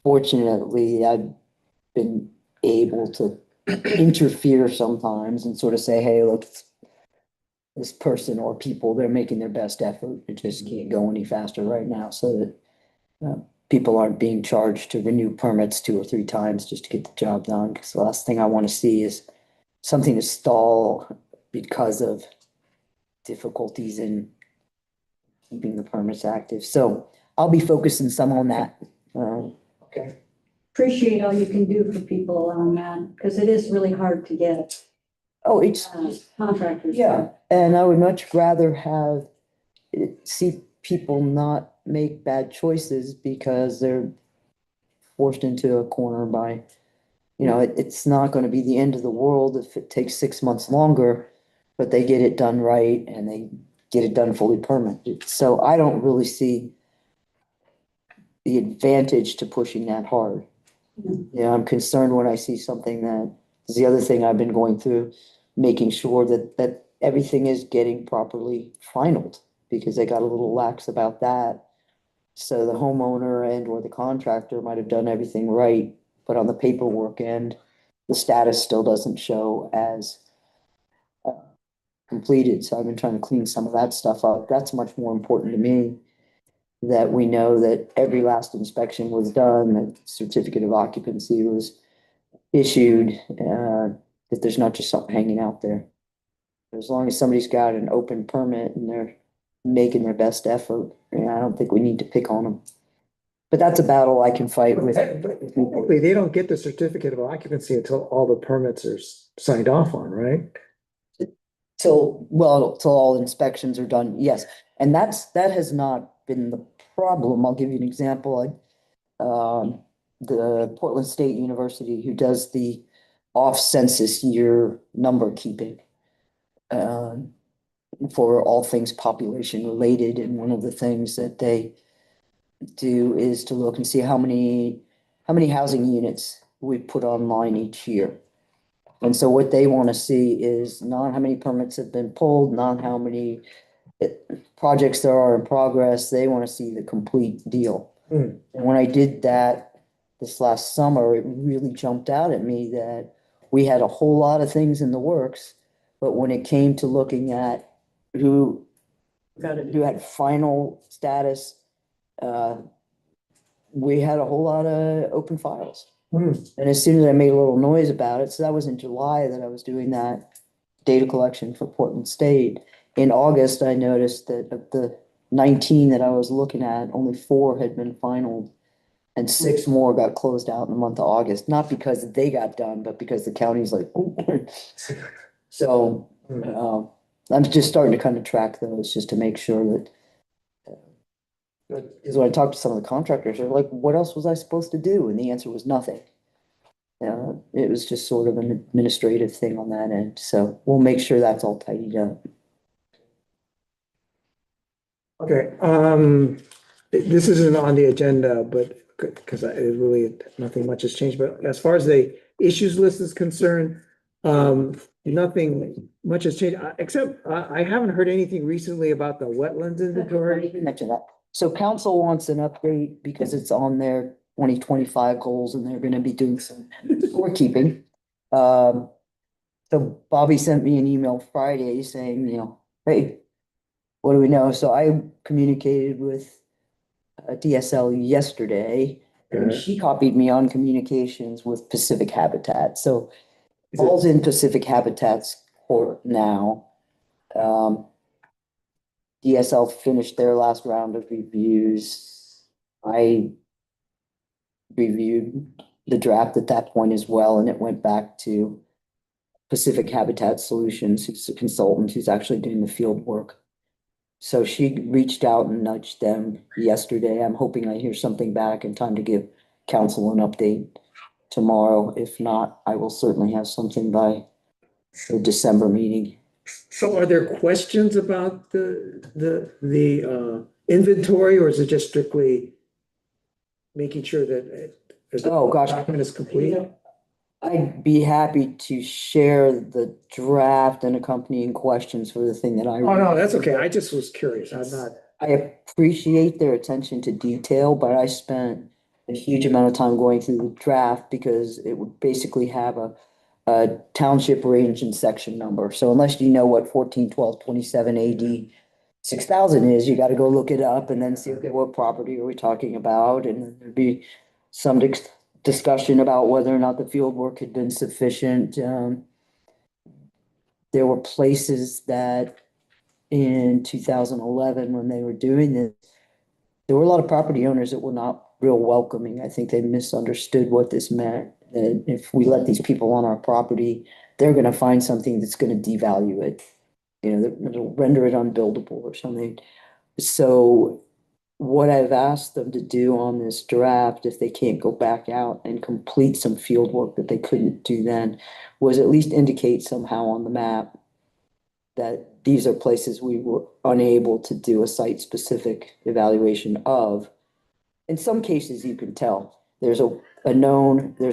fortunately, I've been able to interfere sometimes and sort of say, hey, look, this person or people, they're making their best effort. It just can't go any faster right now, so that people aren't being charged to renew permits 2 or 3 times just to get the job done. Because the last thing I want to see is something to stall because of difficulties in keeping the permits active. So I'll be focusing some on that. Okay. Appreciate all you can do for people on that, because it is really hard to get Oh, it's, contractors. yeah, and I would much rather have see people not make bad choices because they're forced into a corner by, you know, it's not going to be the end of the world if it takes 6 months longer, but they get it done right and they get it done fully permanent. So I don't really see the advantage to pushing that hard. Yeah, I'm concerned when I see something that is the other thing I've been going through, making sure that everything is getting properly finalized, because they got a little lax about that. So the homeowner and or the contractor might have done everything right, but on the paperwork end, the status still doesn't show as completed. So I've been trying to clean some of that stuff up. That's much more important to me, that we know that every last inspection was done, that certificate of occupancy was issued, that there's not just something hanging out there. As long as somebody's got an open permit and they're making their best effort, I don't think we need to pick on them. But that's a battle I can fight with. Technically, they don't get the certificate of occupancy until all the permits are signed off on, right? Till all inspections are done, yes. And that has not been the problem. I'll give you an example. The Portland State University, who does the off-census year number keeping, for all things population related, and one of the things that they do is to look and see how many housing units we put online each year. And so what they want to see is not how many permits have been pulled, not how many projects there are in progress. They want to see the complete deal. And when I did that this last summer, it really jumped out at me that we had a whole lot of things in the works, but when it came to looking at who had final status, we had a whole lot of open files. And as soon as I made a little noise about it, so that was in July that I was doing that data collection for Portland State. In August, I noticed that of the 19 that I was looking at, only 4 had been finalized, and 6 more got closed out in the month of August, not because they got done, but because the county's like, ooh. So, I'm just starting to kind of track those just to make sure that, because when I talked to some of the contractors, they're like, what else was I supposed to do? And the answer was nothing. It was just sort of an administrative thing on that end, so we'll make sure that's all tidied up. Okay, this isn't on the agenda, but because it really, nothing much has changed, but as far as the issues list is concerned, nothing much has changed, except I haven't heard anything recently about the wetlands inventory. Mention that. So council wants an update because it's on their 2025 goals and they're gonna be doing some scorekeeping. So Bobby sent me an email Friday saying, hey, what do we know? So I communicated with DSL yesterday, and Okay. she copied me on communications with Pacific Habitat. So Is it- all's in Pacific Habitat's court now. DSL finished their last round of reviews. I reviewed the draft at that point as well, and it went back to Pacific Habitat Solutions, who's a consultant who's actually doing the field work. So she reached out and nudged them yesterday. I'm hoping I hear something back in time to give council an update tomorrow. If not, I will certainly have something by the December meeting. So are there questions about the inventory, or is it just strictly making sure that the Oh, gosh. document is complete? I'd be happy to share the draft and accompanying questions for the thing that I. Oh, no, that's okay. I just was curious. I'm not. I appreciate their attention to detail, but I spent a huge amount of time going through the draft because it would basically have a township range and section number. So unless you know what 14/12/27 AD 6,000 is, you gotta go look it up and then see, okay, what property are we talking about? And there'd be some discussion about whether or not the field work had been sufficient. There were places that in 2011, when they were doing this, there were a lot of property owners that were not real welcoming. I think they misunderstood what this meant. That if we let these people on our property, they're gonna find something that's gonna devalue it. That'll render it unbuildable or something. So what I've asked them to do on this draft, if they can't go back out and complete some field work that they couldn't do then, was at least indicate somehow on the map that these are places we were unable to do a site-specific evaluation of. In some cases, you can tell. There's a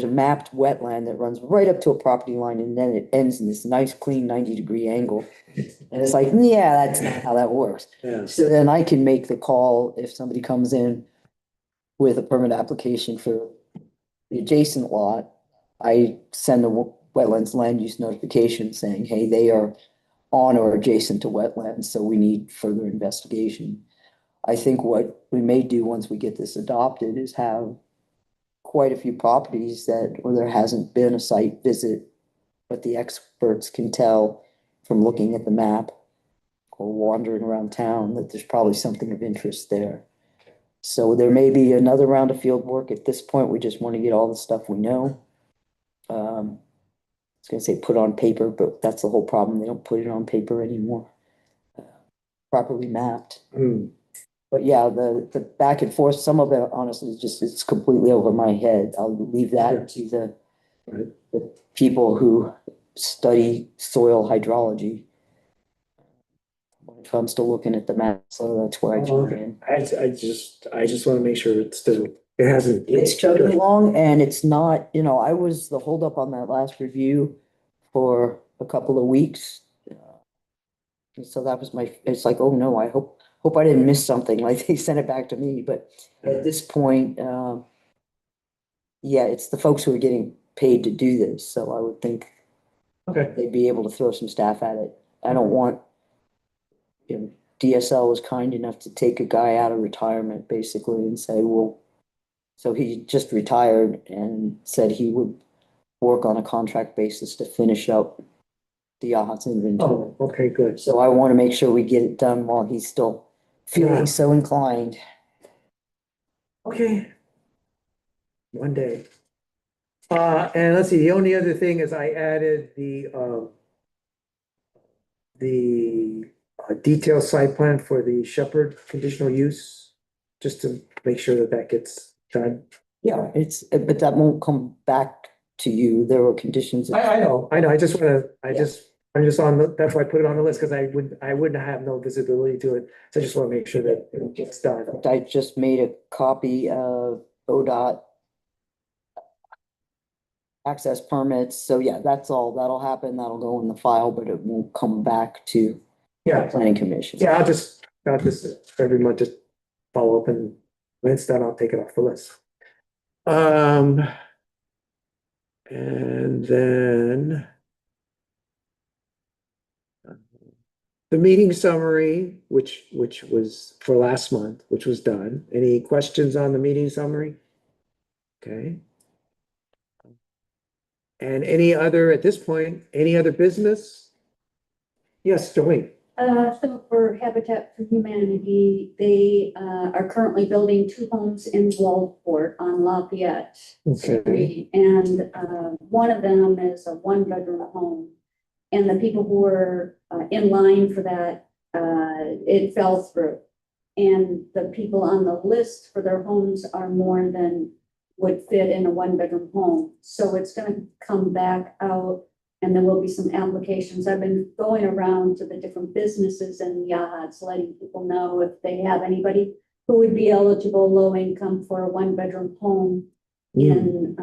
mapped wetland that runs right up to a property line, and then it ends in this nice, clean 90-degree angle. And it's like, yeah, that's not how that works. Yeah. So then I can make the call if somebody comes in with a permit application for the adjacent lot. I send a wetlands land use notification saying, hey, they are on or adjacent to wetlands, so we need further investigation. I think what we may do once we get this adopted is have quite a few properties where there hasn't been a site visit, but the experts can tell from looking at the map or wandering around town that there's probably something of interest there. So there may be another round of field work. At this point, we just want to get all the stuff we know. I was gonna say put on paper, but that's the whole problem. They don't put it on paper anymore. Properly mapped. Hmm. But yeah, the back and forth, some of it honestly is just, it's completely over my head. I'll leave that to Right. the people who study soil hydrology. When it comes to looking at the map, so that's where I jump in. I just want to make sure it hasn't. It's chugging along and it's not, I was the holdup on that last review for a couple of weeks. And so that was it's like, oh no, I hope I didn't miss something, like they sent it back to me, but at this point, yeah, it's the folks who are getting paid to do this, so I would think Okay. they'd be able to throw some staff at it. I don't want, DSL was kind enough to take a guy out of retirement basically and say, well, so he just retired and said he would work on a contract basis to finish up the odds inventory. Oh, okay, good. So I want to make sure we get it done while he's still Yeah. feeling so inclined. Okay. One day. And let's see, the only other thing is I added the detailed site plan for the Shepherd conditional use, just to make sure that gets done. Yeah, but that won't come back to you. There were conditions. I know, I just wanna, I'm just on the, that's why I put it on the list, because I wouldn't have no visibility to it, so I just wanna make sure that it gets done. I just made a copy of ODOT access permits. So yeah, that's all. That'll happen. That'll go in the file, but it won't come back to Yeah, planning commission. yeah, I'll just every month, just follow up, and when it's done, I'll take it off the list. And then the meeting summary, which was for last month, which was done. Any questions on the meeting summary? Okay. And any other, at this point, any other business? Yes, Jolene. So for Habitat for Humanity, they, are currently building 2 homes in Waldport on Lafayette. Okay. And, one of them is a 1-bedroom home. And the people who were, in line for that, it fell through. And the people on the list for their homes are more than would fit in a 1-bedroom home. So it's gonna come back out, and there will be some applications. I've been going around to the different businesses and yachts, letting people know if they have anybody who would be eligible, low income, for a 1-bedroom home in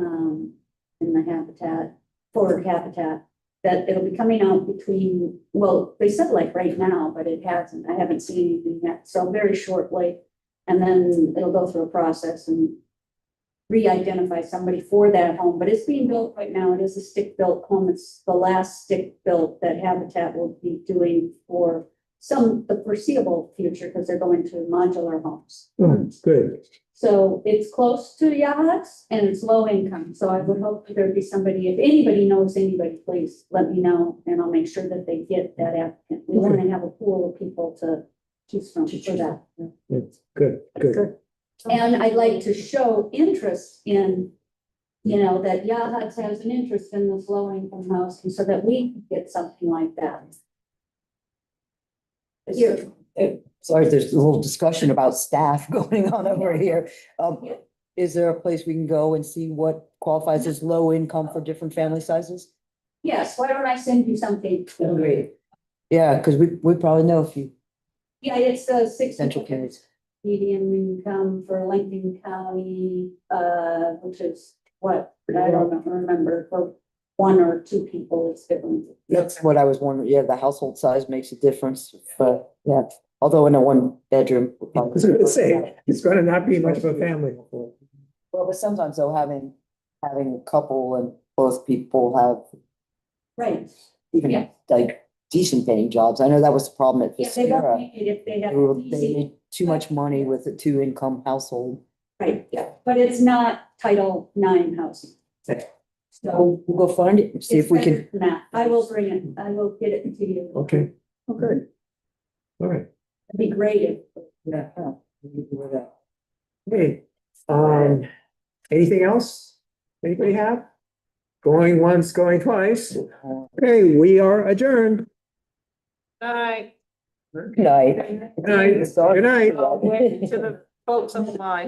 the Habitat, for Habitat, that it'll be coming out between, well, they said like right now, but it hasn't. I haven't seen anything yet, so very shortly. And then it'll go through a process and re-identify somebody for that home, but it's being built right now. It is a stick-built home. It's the last stick-built that Habitat will be doing for the foreseeable future, because they're going to modular homes. Good. So it's close to yachts and it's low income. So I would hope that there'd be somebody, if anybody knows anybody, please let me know, and I'll make sure that they get that applicant. We want to have a pool of people to choose from for that. Good. And I'd like to show interest in, that Yachts has an interest in this low income housing, so that we can get something like that. Here, Sorry, there's a little discussion about staff going on over here. Is there a place we can go and see what qualifies as low income for different family sizes? yes, why don't I send you something? Great. Yeah, because we probably know a few Yeah, it's six potential candidates. median income for Lincoln County, which is what, I don't remember, for 1 or 2 people, it's different. That's what I was wondering. Yeah, the household size makes a difference, but yeah, although in a 1-bedroom. I was gonna say, it's gonna not be much of a family. Well, but sometimes though, having a couple and both people have Right, even Yeah. like decent paying jobs. I know that was the problem at if they don't Vispera. make it, if they have. They made too much money with a 2-income household. Right, yeah, but it's not Title IX housing. Okay. So. We'll go find it and see if we it's can. better than that. I will bring it, I will get it to you. Okay, Oh, good. all right. It'd be great if. Yeah. We can do that. Hey, anything else? Anybody have? Going once, going twice. Okay, we are adjourned. Bye. Good night. Good night. Good night. I'll wait to the folks on the line.